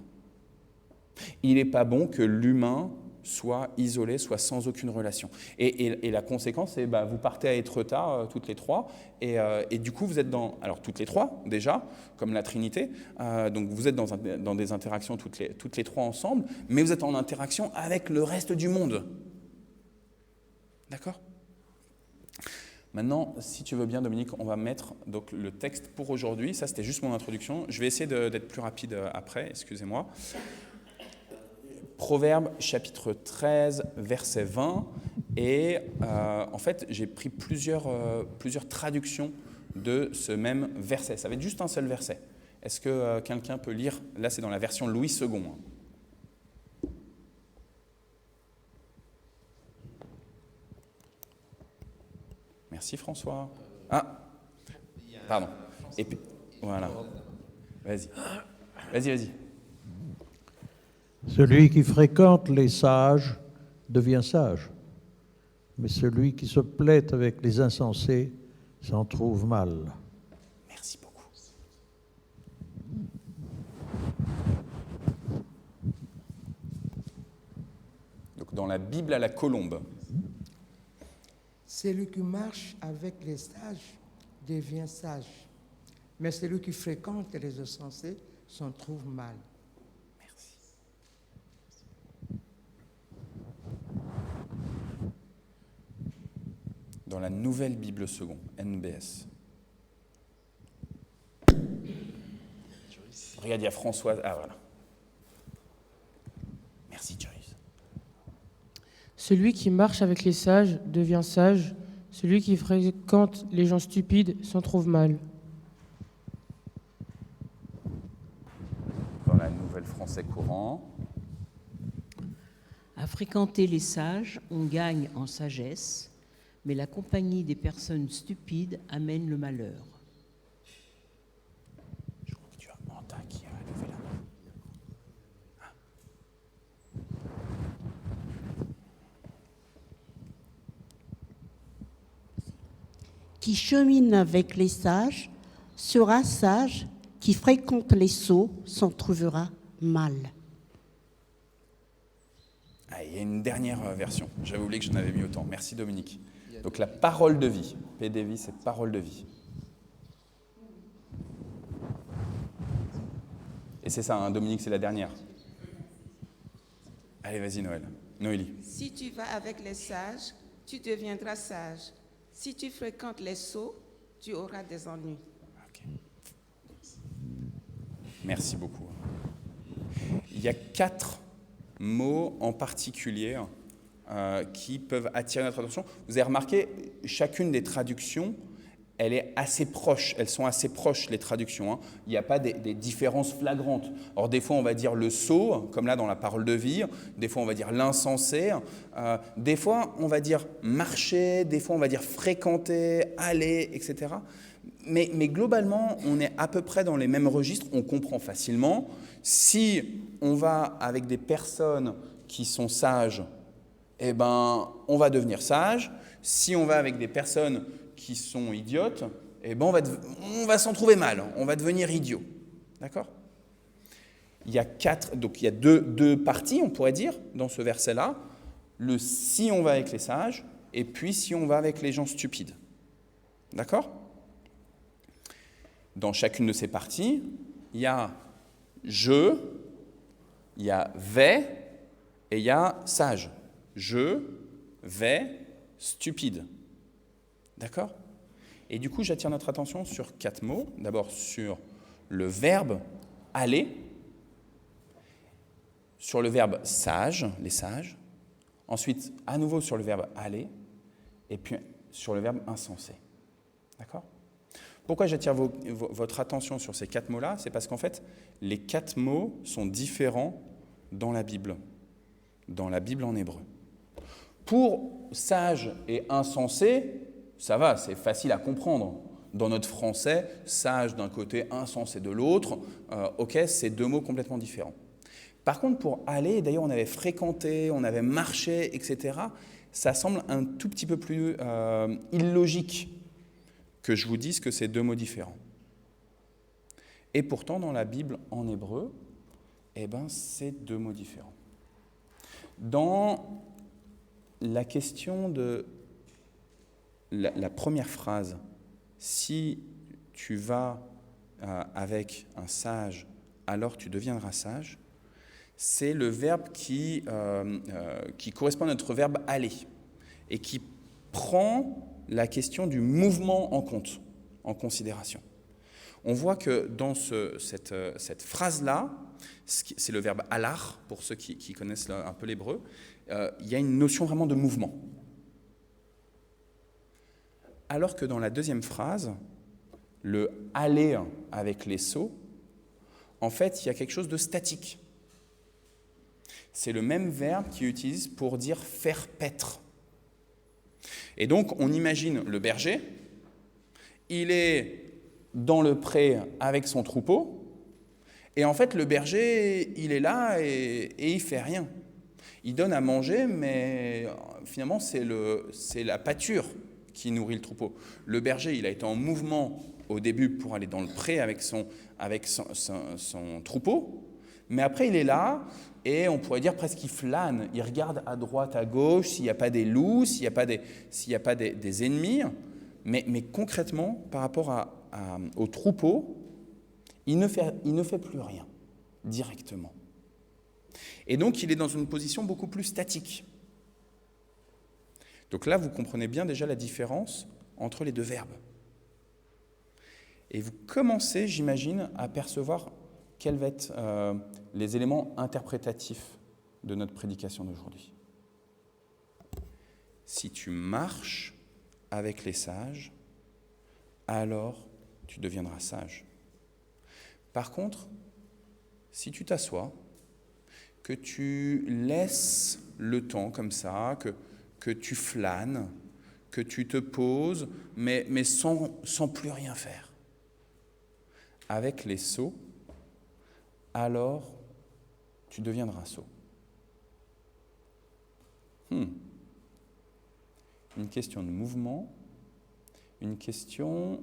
Il n'est pas bon que l'humain soit isolé, soit sans aucune relation. Et la conséquence, c'est vous partez à Étretat toutes les trois, et du coup vous êtes alors toutes les trois déjà, comme la Trinité, donc vous êtes dans des interactions toutes les trois ensemble, mais vous êtes en interaction avec le reste du monde. D'accord ? Maintenant, si tu veux bien, Dominique, on va mettre donc, le texte pour aujourd'hui. Ça, c'était juste mon introduction. Je vais essayer d'être plus rapide après, excusez-moi. Proverbe, chapitre 13, verset 20. Et en fait, j'ai pris plusieurs traductions de ce même verset. Ça va être juste un seul verset. Est-ce que quelqu'un peut lire ? Là, c'est dans la version Louis II. Merci François. Ah, pardon. Et puis, voilà. Vas-y. Celui qui fréquente les sages devient sage, mais celui qui se plaît avec les insensés s'en trouve mal. Merci beaucoup. Donc dans la Bible à la colombe. Celui qui marche avec les sages devient sage, mais celui qui fréquente les insensés s'en trouve mal. Merci. Dans la Nouvelle Bible seconde, NBS. Regarde, il y a Françoise. Ah voilà. Merci Joyce. Celui qui marche avec les sages devient sage. Celui qui fréquente les gens stupides s'en trouve mal. Dans la Nouvelle Français courant. À fréquenter les sages, on gagne en sagesse, mais la compagnie des personnes stupides amène le malheur. Je crois que tu as Manta qui a levé la main. Qui chemine avec les sages sera sage, qui fréquente les sots s'en trouvera mal. Ah, il y a une dernière version. J'avais oublié que j'en avais mis autant. Merci Dominique. Donc la parole de vie. PDV, c'est parole de vie. Et c'est ça, hein, Dominique, c'est la dernière. Allez, vas-y Noélie. Si tu vas avec les sages, tu deviendras sage. Si tu fréquentes les sots, tu auras des ennuis. Okay. Merci beaucoup. Il y a 4 mots en particulier qui peuvent attirer notre attention. Vous avez remarqué, chacune des traductions, elle est assez proche. Elles sont assez proches, les traductions. Hein. Il n'y a pas des différences flagrantes. Or, des fois, on va dire le sot, comme là dans la parole de vie. Des fois, on va dire l'insensé. Des fois, on va dire marcher. Des fois, on va dire fréquenter, aller, etc. Mais globalement, on est à peu près dans les mêmes registres. On comprend facilement. Si on va avec des personnes qui sont sages, eh ben, on va devenir sage. Si on va avec des personnes qui sont idiotes, eh ben on va s'en trouver mal, on va devenir idiot. D'accord ? Il y a deux parties, on pourrait dire, dans ce verset-là. Le si on va avec les sages, et puis si on va avec les gens stupides. D'accord ? Dans chacune de ces parties, il y a je, il y a vais, et il y a sage. Je, vais, stupide. D'accord ? Et du coup, j'attire notre attention sur 4 mots. D'abord sur le verbe aller, sur le verbe sage, les sages. Ensuite, à nouveau sur le verbe aller, et puis sur le verbe insensé. D'accord ? Pourquoi j'attire votre attention sur ces 4 mots-là ? C'est parce qu'en fait, les 4 mots sont différents dans la Bible en hébreu. Pour sage et insensé, ça va, c'est facile à comprendre. Dans notre français, sage d'un côté, insensé de l'autre, ok, c'est 2 mots complètement différents. Par contre, pour aller, d'ailleurs, on avait fréquenté, on avait marché, etc., ça semble un tout petit peu plus illogique que je vous dise que c'est 2 mots différents. Et pourtant, dans la Bible en hébreu, eh ben, c'est 2 mots différents. Dans la question de la première phrase, si tu vas avec un sage, alors tu deviendras sage, c'est le verbe qui correspond à notre verbe aller et qui prend la question du mouvement en compte, en considération. On voit que dans cette phrase-là, c'est le verbe alar, pour ceux qui connaissent un peu l'hébreu, il y a une notion vraiment de mouvement. Alors que dans la deuxième phrase, le « aller » avec les sots, en fait, il y a quelque chose de statique. C'est le même verbe qu'il utilise pour dire « faire paître ». Et donc, on imagine le berger, il est dans le pré avec son troupeau, et en fait, le berger, il est là et il ne fait rien. Il donne à manger, mais finalement, c'est la pâture qui nourrit le troupeau. Le berger, il a été en mouvement au début pour aller dans le pré avec son troupeau, mais après, il est là, et on pourrait dire presque qu'il flâne. Il regarde à droite, à gauche, s'il n'y a pas des loups, s'il n'y a pas des ennemis. Mais concrètement, par rapport au troupeau, il ne fait plus rien directement. Et donc, il est dans une position beaucoup plus statique. Donc là, vous comprenez bien déjà la différence entre les 2 verbes. Et vous commencez, j'imagine, à percevoir quels vont être les éléments interprétatifs de notre prédication d'aujourd'hui. si tu marches avec les sages, alors tu deviendras sage. Par contre, si tu t'assois, que tu laisses le temps comme ça, que tu flânes, que tu te poses, mais sans plus rien faire, avec les sots, alors tu deviendras sot. Une question de mouvement, une question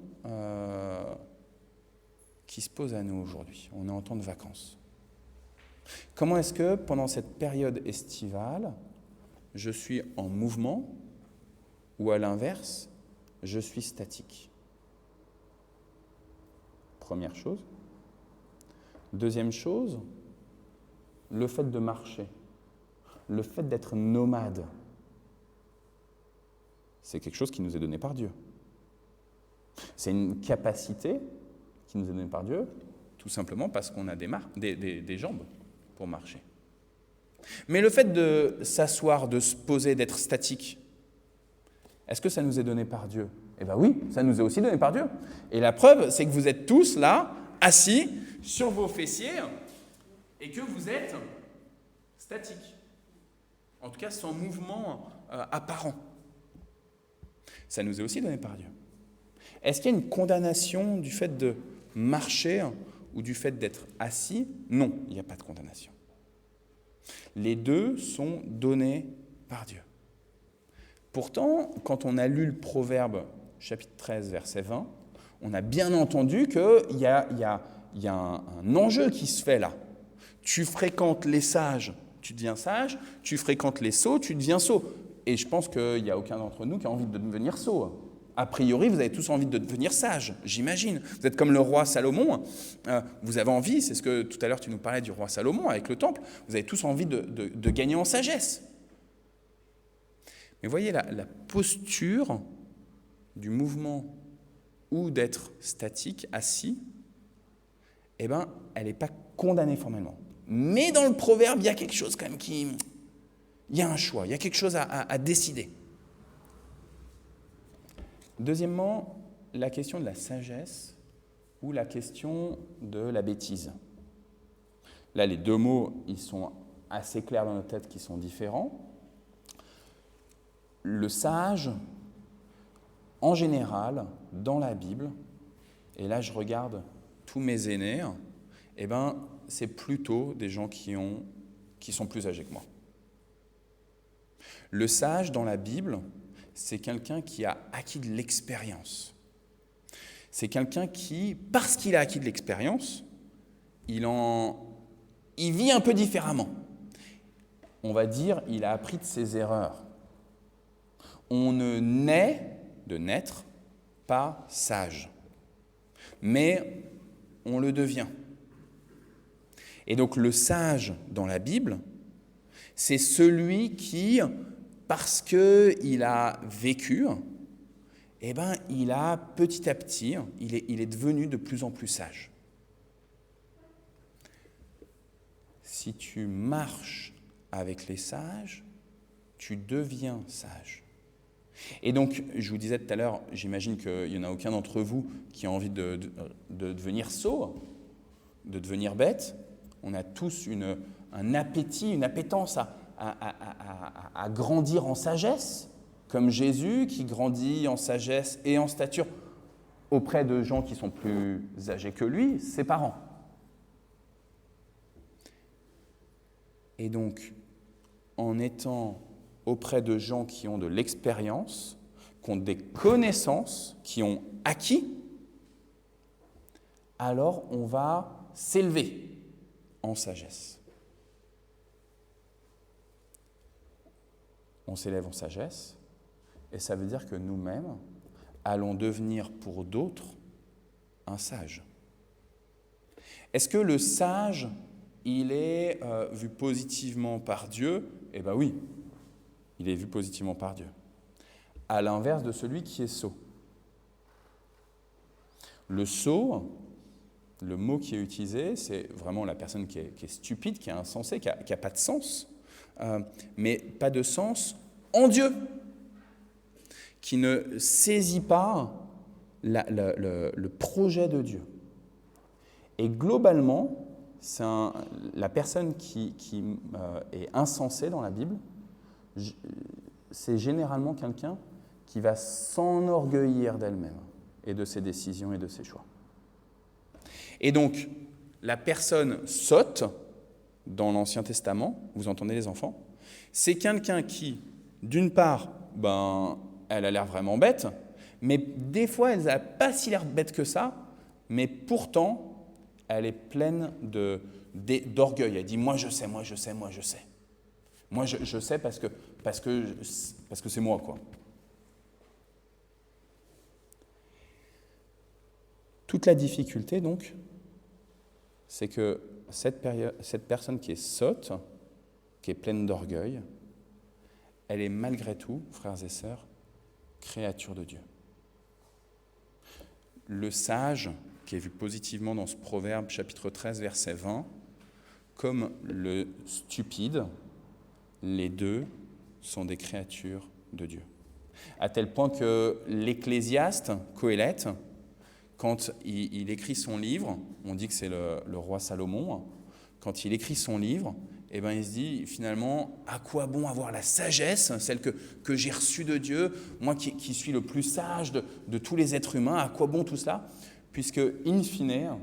qui se pose à nous aujourd'hui. On est en temps de vacances. Comment est-ce que pendant cette période estivale, je suis en mouvement ou à l'inverse, je suis statique? Première chose. Deuxième chose, le fait de marcher, le fait d'être nomade, c'est quelque chose qui nous est donné par Dieu. C'est une capacité qui nous est donnée par Dieu, tout simplement parce qu'on a des jambes pour marcher. Mais le fait de s'asseoir, de se poser, d'être statique, est-ce que ça nous est donné par Dieu? Eh bien oui, ça nous est aussi donné par Dieu. Et la preuve, c'est que vous êtes tous là, assis sur vos fessiers, et que vous êtes statiques. En tout cas, sans mouvement apparent. Ça nous est aussi donné par Dieu. Est-ce qu'il y a une condamnation du fait de marcher ou du fait d'être assis? Non, il n'y a pas de condamnation. Les deux sont donnés par Dieu. Pourtant, quand on a lu le Proverbe, chapitre 13, verset 20, on a bien entendu qu'il y a un enjeu qui se fait là. Tu fréquentes les sages, tu deviens sage. Tu fréquentes les sots, tu deviens sot. Et je pense qu'il n'y a aucun d'entre nous qui a envie de devenir sot. A priori, vous avez tous envie de devenir sage, j'imagine. Vous êtes comme le roi Salomon. Vous avez envie, c'est ce que tout à l'heure tu nous parlais du roi Salomon avec le temple, vous avez tous envie de gagner en sagesse. Mais voyez, la posture du mouvement ou d'être statique, assis, eh ben, elle n'est pas condamnée formellement. Mais dans le proverbe, il y a quelque chose quand même il y a un choix, il y a quelque chose à décider. Deuxièmement, la question de la sagesse ou la question de la bêtise. Là, les deux mots, ils sont assez clairs dans notre tête qu'ils sont différents. Le sage, en général, dans la Bible, et là je regarde tous mes aînés, eh ben, c'est plutôt des gens qui sont plus âgés que moi. Le sage dans la Bible, c'est quelqu'un qui a acquis de l'expérience. C'est quelqu'un qui, parce qu'il a acquis de l'expérience, il vit un peu différemment. On va dire, il a appris de ses erreurs. On ne naît de naître pas sage, mais on le devient. Et donc le sage dans la Bible, c'est celui qui, parce qu'il a vécu, eh ben, il a petit à petit, il est devenu de plus en plus sage. Si tu marches avec les sages, tu deviens sage. Et donc, je vous disais tout à l'heure, j'imagine qu'il n'y en a aucun d'entre vous qui a envie de devenir sot, de devenir bête. On a tous un appétit, une appétence à grandir en sagesse, comme Jésus qui grandit en sagesse et en stature auprès de gens qui sont plus âgés que lui, ses parents. Et donc, en étant auprès de gens qui ont de l'expérience, qui ont des connaissances, qui ont acquis, alors on va s'élever en sagesse. On s'élève en sagesse, et ça veut dire que nous-mêmes allons devenir pour d'autres un sage. Est-ce que le sage, il est vu positivement par Dieu? Eh bien oui, il est vu positivement par Dieu. À l'inverse de celui qui est sot. Le sot, le mot qui est utilisé, c'est vraiment la personne qui est stupide, qui est insensée, qui n'a pas de sens, mais pas de sens en Dieu. qui ne saisit pas le projet de Dieu. Et globalement, la personne qui est insensée dans la Bible, c'est généralement quelqu'un qui va s'enorgueillir d'elle-même et de ses décisions et de ses choix. Et donc, la personne sotte, dans l'Ancien Testament, vous entendez les enfants, c'est quelqu'un qui, d'une part, elle a l'air vraiment bête, mais des fois, elle n'a pas si l'air bête que ça, mais pourtant, elle est pleine d'orgueil. Elle dit « moi je sais, moi je sais, moi je sais ». Moi je sais parce que c'est moi, quoi. Toute la difficulté, donc, c'est que cette personne qui est sotte, qui est pleine d'orgueil, elle est malgré tout, frères et sœurs, créature de Dieu. Le sage, qui est vu positivement dans ce proverbe, chapitre 13, verset 20, comme le stupide, les deux sont des créatures de Dieu. À tel point que l'Ecclésiaste, Qoéleth, quand il écrit son livre, on dit que c'est le roi Salomon, quand il écrit son livre, il se dit finalement, à quoi bon avoir la sagesse, celle que j'ai reçue de Dieu, moi qui suis le plus sage de tous les êtres humains, à quoi bon tout cela? Puisque, in fine,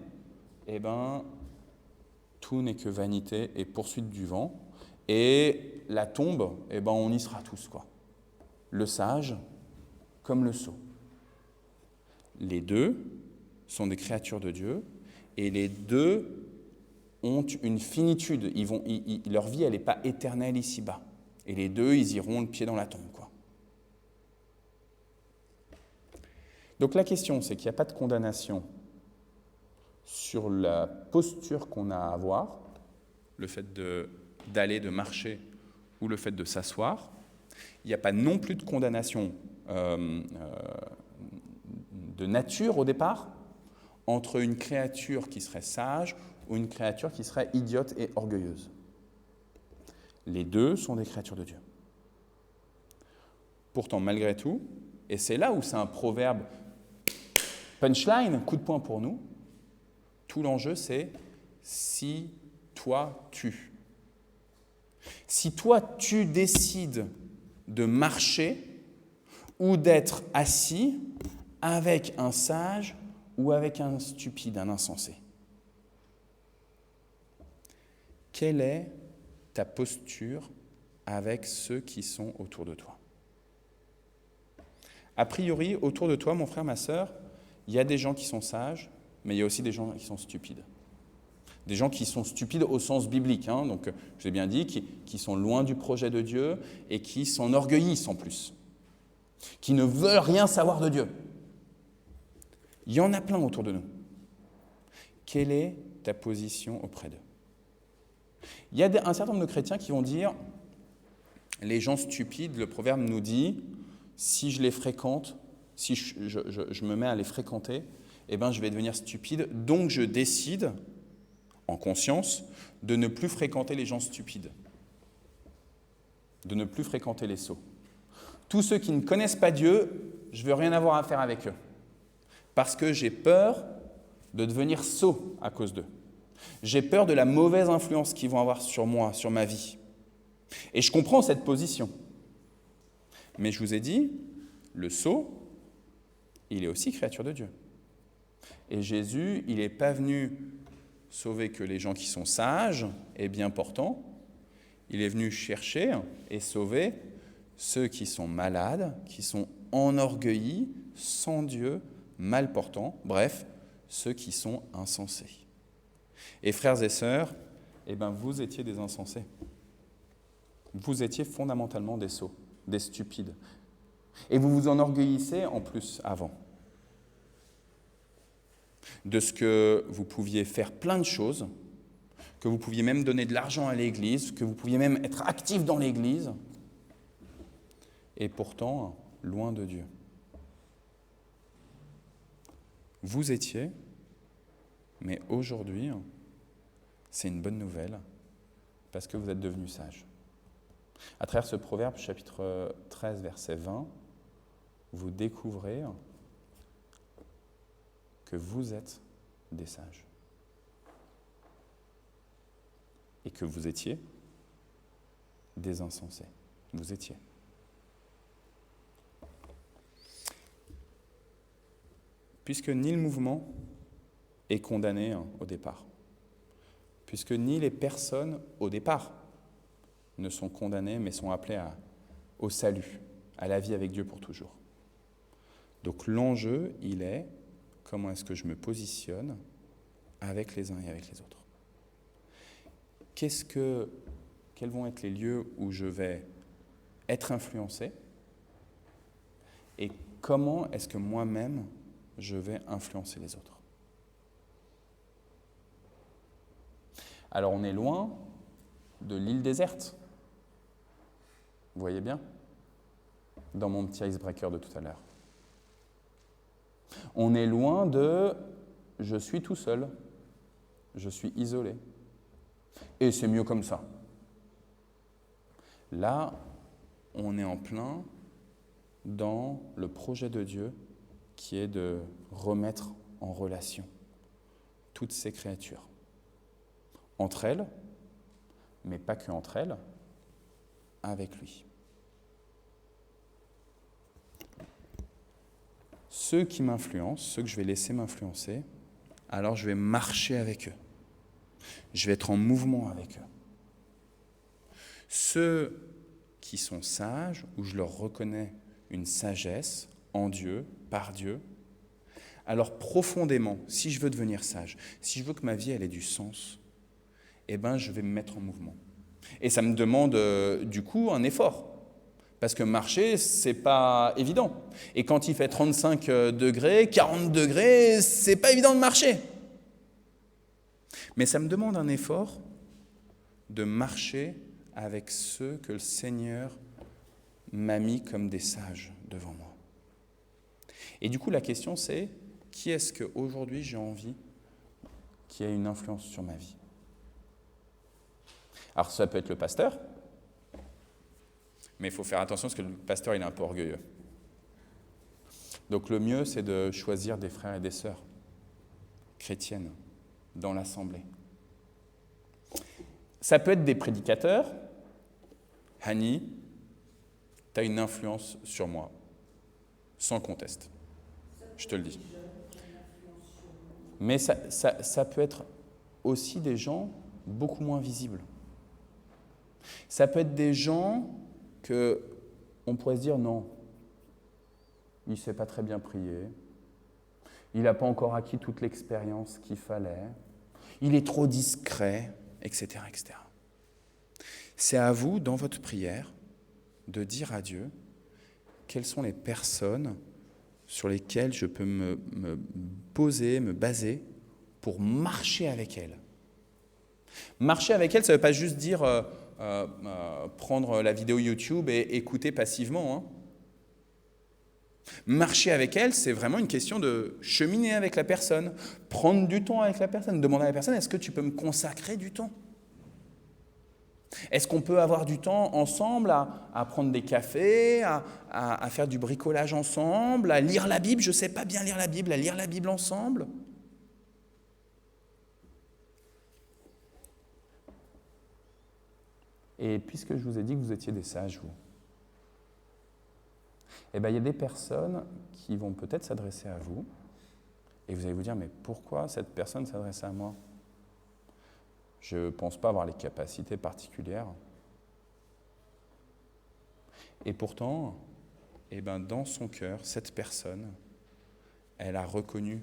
tout n'est que vanité et poursuite du vent, et la tombe, on y sera tous, quoi. Le sage comme le sot. Les deux sont des créatures de Dieu, et les deux ont une finitude. Leur vie, elle n'est pas éternelle ici-bas. Et les deux, ils iront le pied dans la tombe, quoi. Donc la question, c'est qu'il n'y a pas de condamnation sur la posture qu'on a à avoir, le fait d'aller, de marcher, ou le fait de s'asseoir. Il n'y a pas non plus de condamnation de nature au départ, entre une créature qui serait sage ou une créature qui serait idiote et orgueilleuse. Les deux sont des créatures de Dieu. Pourtant, malgré tout, et c'est là où c'est un proverbe punchline, coup de poing pour nous, tout l'enjeu c'est « si toi tu ». Si toi tu décides de marcher ou d'être assis avec un sage ou avec un stupide, un insensé, quelle est ta posture avec ceux qui sont autour de toi? A priori, autour de toi, mon frère, ma sœur, il y a des gens qui sont sages, mais il y a aussi des gens qui sont stupides. Des gens qui sont stupides au sens biblique, donc je vous ai bien dit, qui sont loin du projet de Dieu et qui s'enorgueillissent en plus, qui ne veulent rien savoir de Dieu. Il y en a plein autour de nous. Quelle est ta position auprès d'eux? Il y a un certain nombre de chrétiens qui vont dire, les gens stupides, le proverbe nous dit, si je les fréquente, si je me mets à les fréquenter, je vais devenir stupide, donc je décide, en conscience, de ne plus fréquenter les gens stupides, de ne plus fréquenter les sots. Tous ceux qui ne connaissent pas Dieu, je ne veux rien avoir à faire avec eux, parce que j'ai peur de devenir sot à cause d'eux. J'ai peur de la mauvaise influence qu'ils vont avoir sur moi, sur ma vie. Et je comprends cette position. Mais je vous ai dit, le sot, il est aussi créature de Dieu. Et Jésus, il n'est pas venu sauver que les gens qui sont sages et bien portants. Il est venu chercher et sauver ceux qui sont malades, qui sont enorgueillis, sans Dieu, mal portants, bref, ceux qui sont insensés. Et frères et sœurs, vous étiez des insensés. Vous étiez fondamentalement des sots, des stupides. Et vous vous enorgueillissez en plus avant de ce que vous pouviez faire plein de choses, que vous pouviez même donner de l'argent à l'Église, que vous pouviez même être actif dans l'Église, et pourtant loin de Dieu. Vous étiez, mais aujourd'hui, c'est une bonne nouvelle, parce que vous êtes devenus sages. À travers ce proverbe, chapitre 13, verset 20, vous découvrez que vous êtes des sages. Et que vous étiez des insensés. Vous étiez. Puisque ni le mouvement est condamné au départ, puisque ni les personnes au départ ne sont condamnées, mais sont appelées au salut, à la vie avec Dieu pour toujours. Donc l'enjeu, il est comment est-ce que je me positionne avec les uns et avec les autres. Quels vont être les lieux où je vais être influencé et comment est-ce que moi-même je vais influencer les autres. Alors on est loin de l'île déserte. Vous voyez bien? Dans mon petit icebreaker de tout à l'heure. On est loin de « je suis tout seul, je suis isolé, et c'est mieux comme ça ». Là, on est en plein dans le projet de Dieu qui est de remettre en relation toutes ces créatures. Entre elles, mais pas que entre elles, avec lui. Ceux qui m'influencent, ceux que je vais laisser m'influencer, alors je vais marcher avec eux. Je vais être en mouvement avec eux. Ceux qui sont sages, où je leur reconnais une sagesse en Dieu, par Dieu, alors profondément, si je veux devenir sage, si je veux que ma vie elle ait du sens, eh ben, je vais me mettre en mouvement. Et ça me demande du coup un effort. Parce que marcher, c'est pas évident. Et quand il fait 35 degrés, 40 degrés, c'est pas évident de marcher. Mais ça me demande un effort de marcher avec ceux que le Seigneur m'a mis comme des sages devant moi. Et du coup, la question c'est, qui est-ce qu'aujourd'hui j'ai envie qui ait une influence sur ma vie? Alors ça peut être le pasteur, mais il faut faire attention parce que le pasteur il est un peu orgueilleux. Donc le mieux c'est de choisir des frères et des sœurs chrétiennes dans l'assemblée. Ça peut être des prédicateurs. Hani, tu as une influence sur moi, sans conteste, je te le dis. Mais ça peut être aussi des gens beaucoup moins visibles. Ça peut être des gens qu'on pourrait se dire non, il ne sait pas très bien prier, il n'a pas encore acquis toute l'expérience qu'il fallait, il est trop discret, etc., etc. C'est à vous, dans votre prière, de dire à Dieu quelles sont les personnes sur lesquelles je peux me poser, me baser pour marcher avec elles. Marcher avec elles, ça ne veut pas juste dire prendre la vidéo YouTube et écouter passivement. Hein. Marcher avec elles, c'est vraiment une question de cheminer avec la personne, prendre du temps avec la personne, demander à la personne, est-ce que tu peux me consacrer du temps ? Est-ce qu'on peut avoir du temps ensemble à prendre des cafés, à faire du bricolage ensemble, à lire la Bible? Je ne sais pas bien lire la Bible, à lire la Bible ensemble. Et puisque je vous ai dit que vous étiez des sages, vous, eh bien, il y a des personnes qui vont peut-être s'adresser à vous, et vous allez vous dire, mais pourquoi cette personne s'adresse à moi ? Je ne pense pas avoir les capacités particulières. Et pourtant, eh ben, dans son cœur, cette personne, elle a reconnu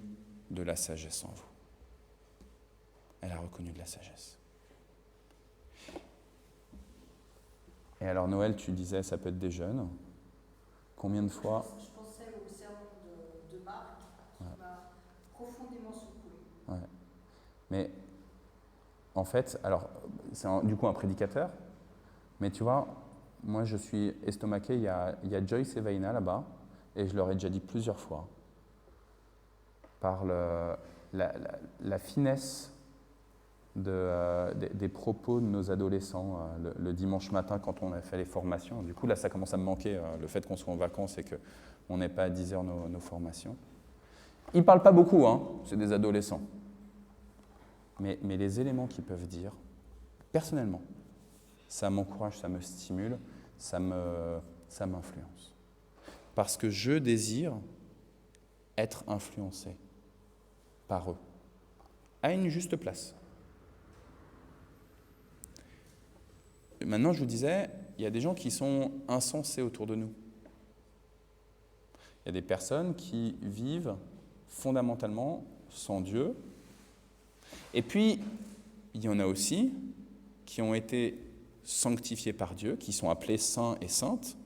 de la sagesse en vous. Elle a reconnu de la sagesse. Et alors Noël, tu disais, ça peut être des jeunes. Combien de fois... Je pensais au sermon de Marc qui m'a profondément secoué. Ouais. Mais en fait, alors c'est du coup un prédicateur, mais tu vois, moi je suis estomaqué, il y a Joyce et Vaina là-bas, et je leur ai déjà dit plusieurs fois, par la finesse des propos de nos adolescents le dimanche matin quand on a fait les formations. Du coup, là, ça commence à me manquer, le fait qu'on soit en vacances et qu'on n'ait pas à 10 heures nos formations. Ils ne parlent pas beaucoup, hein, c'est des adolescents. Mais les éléments qu'ils peuvent dire, personnellement, ça m'encourage, ça me stimule, ça m'influence. Parce que je désire être influencé par eux, à une juste place. Maintenant, je vous disais, il y a des gens qui sont insensés autour de nous. Il y a des personnes qui vivent fondamentalement sans Dieu. Et puis, il y en a aussi qui ont été sanctifiés par Dieu, qui sont appelés saints et saintes,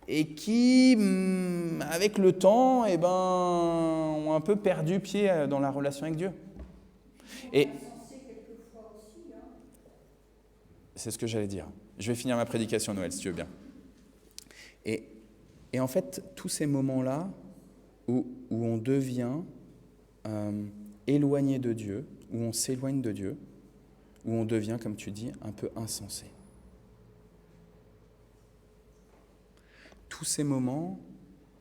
et qui, avec le temps, ont un peu perdu pied dans la relation avec Dieu. Et c'est ce que j'allais dire. Je vais finir ma prédication Noël, si tu veux bien. Et en fait, tous ces moments-là où on devient éloigné de Dieu, où on s'éloigne de Dieu, où on devient, comme tu dis, un peu insensé. Tous ces moments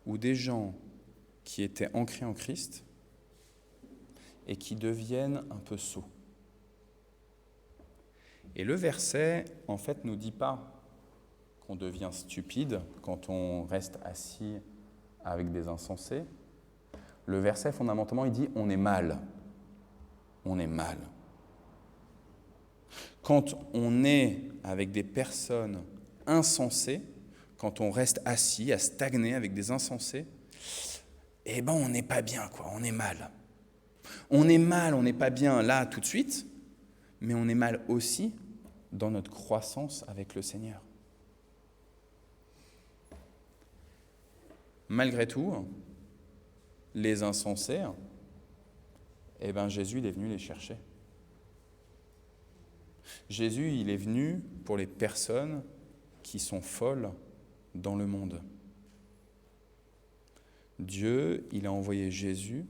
où des gens qui étaient ancrés en Christ et qui deviennent un peu sots. Et le verset, en fait, nous dit pas qu'on devient stupide quand on reste assis avec des insensés. Le verset, fondamentalement, il dit on est mal. On est mal. Quand on est avec des personnes insensées, quand on reste assis, à stagner avec des insensés, on n'est pas bien, quoi, on est mal. On est mal, on n'est pas bien là tout de suite, mais on est mal aussi dans notre croissance avec le Seigneur. Malgré tout, les insensés, Jésus il est venu les chercher. Jésus, il est venu pour les personnes qui sont folles dans le monde. Dieu, il a envoyé Jésus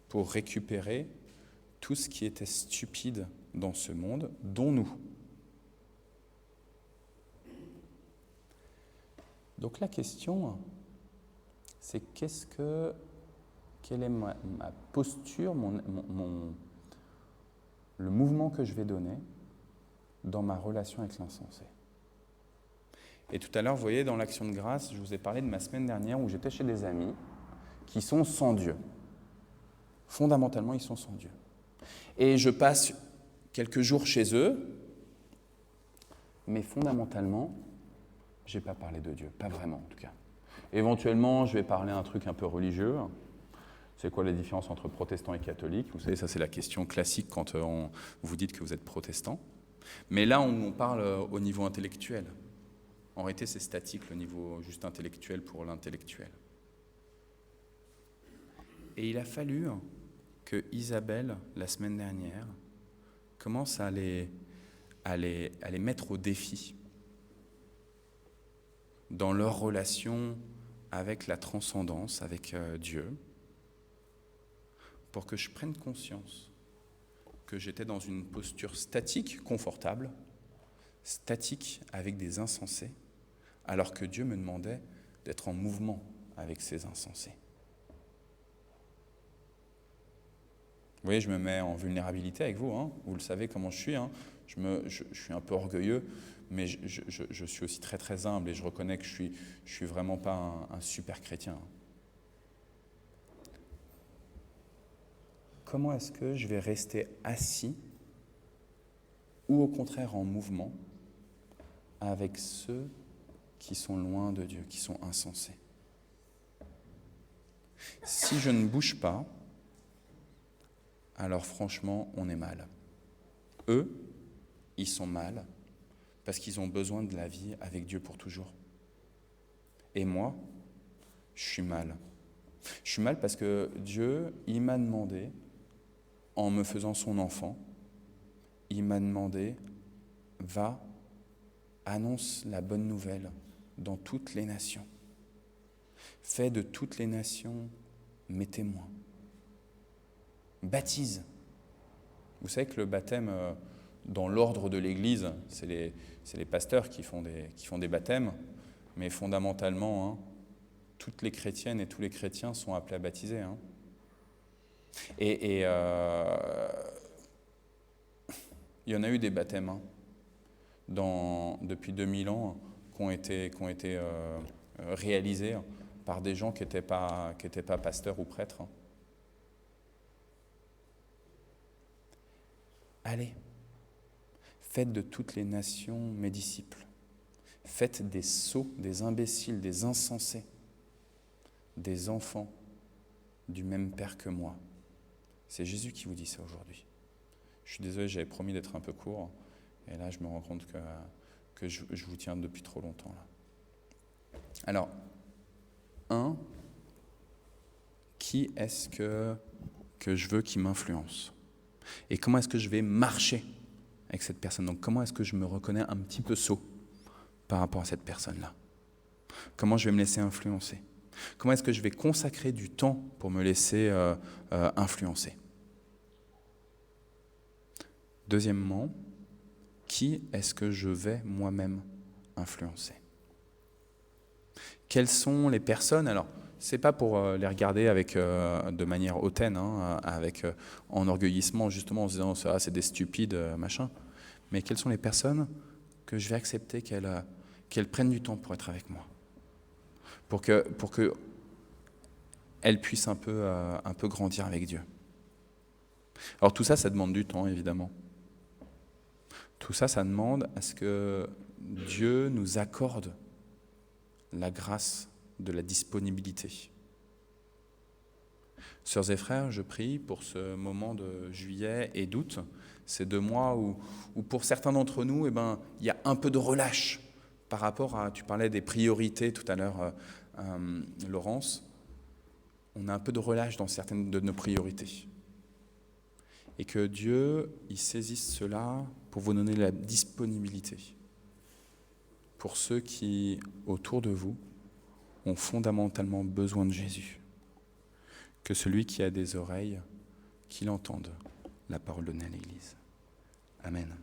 pour récupérer tout ce qui était stupide dans ce monde, dont nous. Donc la question, c'est quelle est ma posture, le mouvement que je vais donner dans ma relation avec l'insensé. Et tout à l'heure, vous voyez, dans l'Action de grâce, je vous ai parlé de ma semaine dernière où j'étais chez des amis qui sont sans Dieu. Fondamentalement, ils sont sans Dieu. Et je passe quelques jours chez eux, mais fondamentalement, je n'ai pas parlé de Dieu, pas vraiment en tout cas. Éventuellement, je vais parler un truc un peu religieux. C'est quoi la différence entre protestant et catholique? Vous savez, ça c'est la question classique quand vous dites que vous êtes protestant. Mais là, on parle au niveau intellectuel. En réalité, c'est statique, le niveau juste intellectuel pour l'intellectuel. Et il a fallu que Isabelle, la semaine dernière, commence à les mettre au défi dans leur relation avec la transcendance, avec Dieu, pour que je prenne conscience que j'étais dans une posture statique, confortable, statique avec des insensés, alors que Dieu me demandait d'être en mouvement avec ces insensés. Vous voyez, je me mets en vulnérabilité avec vous, hein. Vous le savez comment je suis, hein. Je suis un peu orgueilleux, mais je suis aussi très très humble et je reconnais que je suis vraiment pas un super chrétien. Comment est-ce que je vais rester assis ou au contraire en mouvement avec ceux qui sont loin de Dieu, qui sont insensés? Si je ne bouge pas, alors franchement, on est mal. Eux, ils sont mal parce qu'ils ont besoin de la vie avec Dieu pour toujours. Et moi, je suis mal. Je suis mal parce que Dieu, il m'a demandé, en me faisant son enfant, il m'a demandé, va, annonce la bonne nouvelle dans toutes les nations. Fais de toutes les nations mes témoins. Baptise. Vous savez que le baptême, dans l'ordre de l'Église, c'est les pasteurs qui font des baptêmes, mais fondamentalement, hein, toutes les chrétiennes et tous les chrétiens sont appelés à baptiser. Hein. Et il y en a eu des baptêmes hein, depuis 2000 ans qui ont été réalisés par des gens qui n'étaient pas pasteurs ou prêtres. Hein. Allez, faites de toutes les nations mes disciples. Faites des sots, des imbéciles, des insensés, des enfants du même Père que moi. C'est Jésus qui vous dit ça aujourd'hui. Je suis désolé, j'avais promis d'être un peu court, et là je me rends compte que je vous tiens depuis trop longtemps. Là. Alors, qui est-ce que je veux qui m'influence ? Et comment est-ce que je vais marcher avec cette personne ? Donc comment est-ce que je me reconnais un petit peu sot par rapport à cette personne-là ? Comment je vais me laisser influencer ? Comment est-ce que je vais consacrer du temps pour me laisser influencer ? Deuxièmement, qui est-ce que je vais moi-même influencer ? Quelles sont les personnes ? Alors, c'est pas pour les regarder avec, de manière hautaine, hein, avec enorgueillissement, justement, en se disant ça, c'est des stupides, machin. Mais quelles sont les personnes que je vais accepter qu'elles prennent du temps pour être avec moi, pour que elles puissent un peu grandir avec Dieu. Alors tout ça, ça demande du temps, évidemment. Tout ça, ça demande à ce que Dieu nous accorde la grâce de la disponibilité. Sœurs et frères, je prie pour ce moment de juillet et d'août, ces 2 mois où pour certains d'entre nous, il y a un peu de relâche par rapport à, tu parlais des priorités tout à l'heure, Laurence, on a un peu de relâche dans certaines de nos priorités. Et que Dieu, il saisisse cela pour vous donner la disponibilité pour ceux qui, autour de vous, ont fondamentalement besoin de Jésus. Que celui qui a des oreilles, qu'il entende la parole donnée à l'Église. Amen.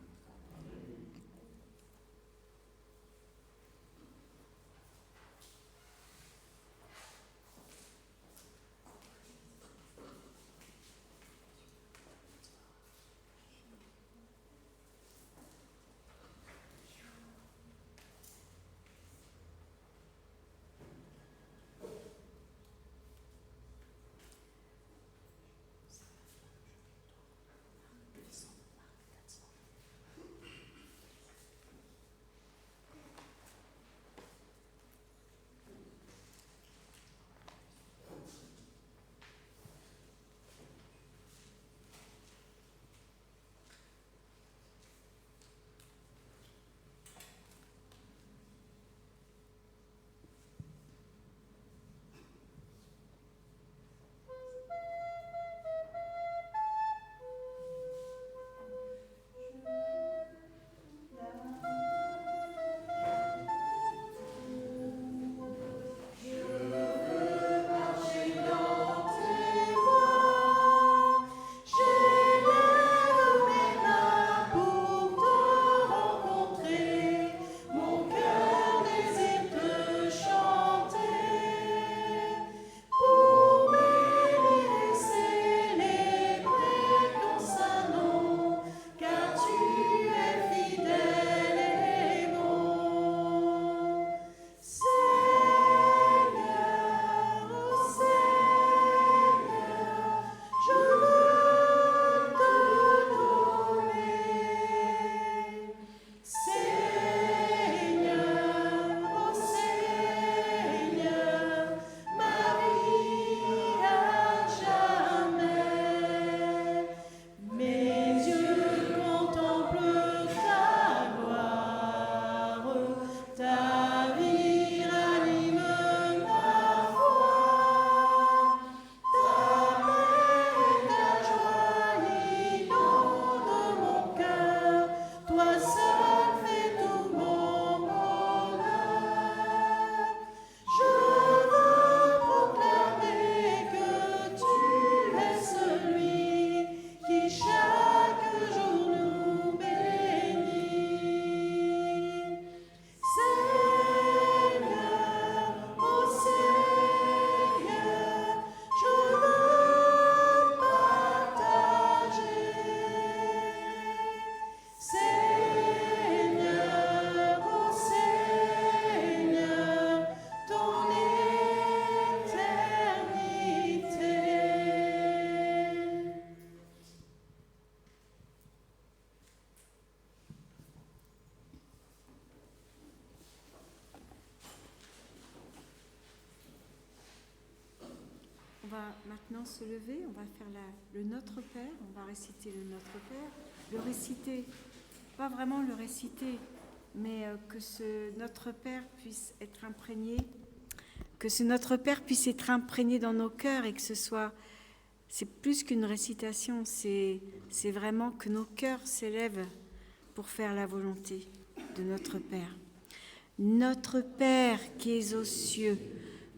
va maintenant se lever, on va faire le Notre Père, on va réciter le Notre Père, le réciter, pas vraiment le réciter, mais que ce Notre Père puisse être imprégné, dans nos cœurs et que ce soit, c'est plus qu'une récitation, c'est vraiment que nos cœurs s'élèvent pour faire la volonté de notre Père. Notre Père qui es aux cieux,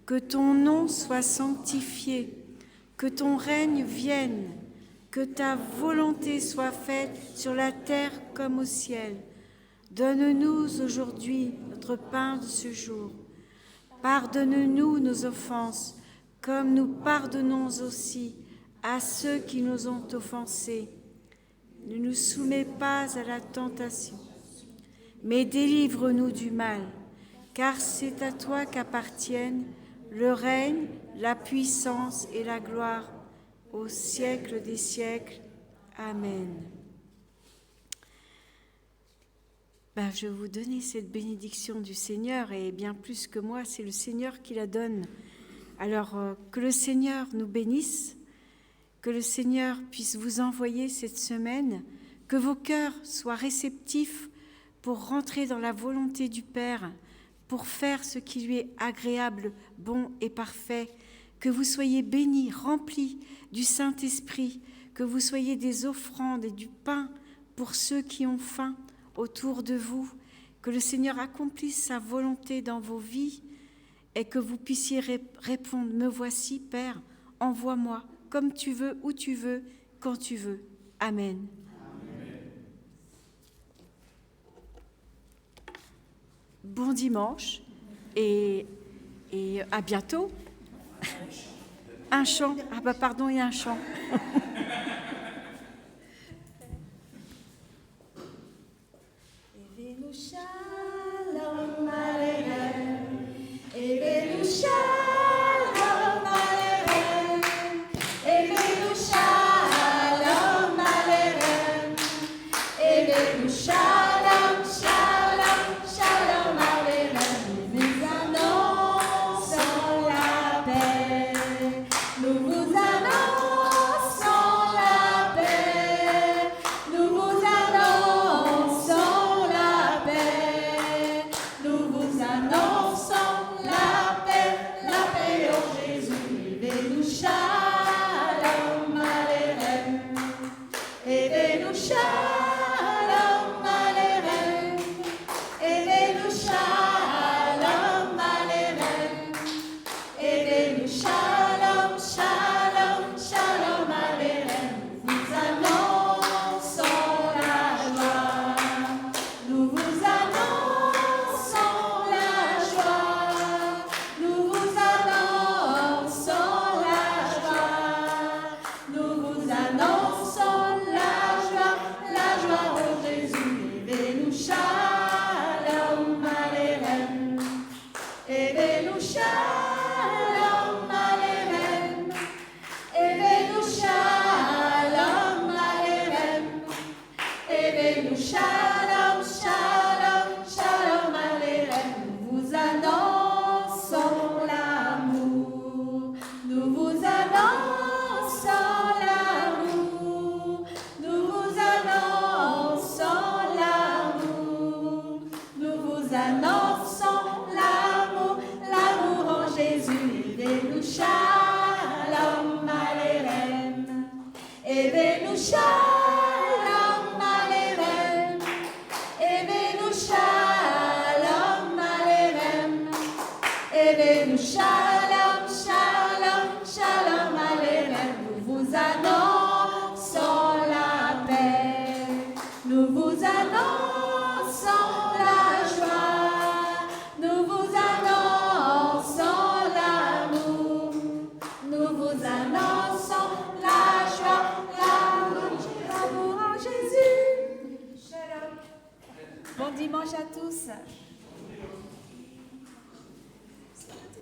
que ton nom soit sanctifié, que ton règne vienne, que ta volonté soit faite sur la terre comme au ciel. Donne-nous aujourd'hui notre pain de ce jour. Pardonne-nous nos offenses, comme nous pardonnons aussi à ceux qui nous ont offensés. Ne nous soumets pas à la tentation, mais délivre-nous du mal, car c'est à toi qu'appartiennent le règne, la puissance et la gloire au siècle des siècles. Amen. Je vais vous donner cette bénédiction du Seigneur, et bien plus que moi, c'est le Seigneur qui la donne. Alors, que le Seigneur nous bénisse, que le Seigneur puisse vous envoyer cette semaine, que vos cœurs soient réceptifs pour rentrer dans la volonté du Père, pour faire ce qui lui est agréable, bon et parfait, que vous soyez bénis, remplis du Saint-Esprit, que vous soyez des offrandes et du pain pour ceux qui ont faim autour de vous, que le Seigneur accomplisse sa volonté dans vos vies et que vous puissiez répondre « Me voici, Père, envoie-moi, comme tu veux, où tu veux, quand tu veux. Amen. » Bon dimanche et à bientôt. Un chant. Ah pardon, il y a un chant. Evenu shalom aleichem, Evenu shalom aleichem, Evenu shalom aleichem, Evenu shalom, shalom, shalom aleichem. Nous annonçons la paix, nous vous annonçons la paix, nous vous annonçons la paix, nous vous annonçons la paix en Jésus. Evenu shalom aleichem, Evenu shalom aleichem, Evenu shalom aleichem, Evenu shalom, shalom, shalom aleichem. Nous annonçons la joie, nous vous annonçons la joie, nous vous annonçons la joie, nous vous annonçons la joie en Jésus. Evenu shalom aleichem, Evenu shalom aleichem, Evenu shalom aleichem, Evenu shalom, shalom, shalom aleichem. Nous vous annonçons l'amour, nous vous annonçons l'amour, nous vous annonçons l'amour, nous vous annonçons l'amour, l'amour en Jésus. Evenu shalom aleichem, Evenu shalom aleichem, Evenu shalom aleichem, Evenu shalom, shalom, shalom aleichem. Nous vous annonçons la paix, nous vous annonçons la joie, nous vous annonçons l'amour, nous vous annonçons la joie, l'amour en Jésus. Shalom. Bon dimanche à tous.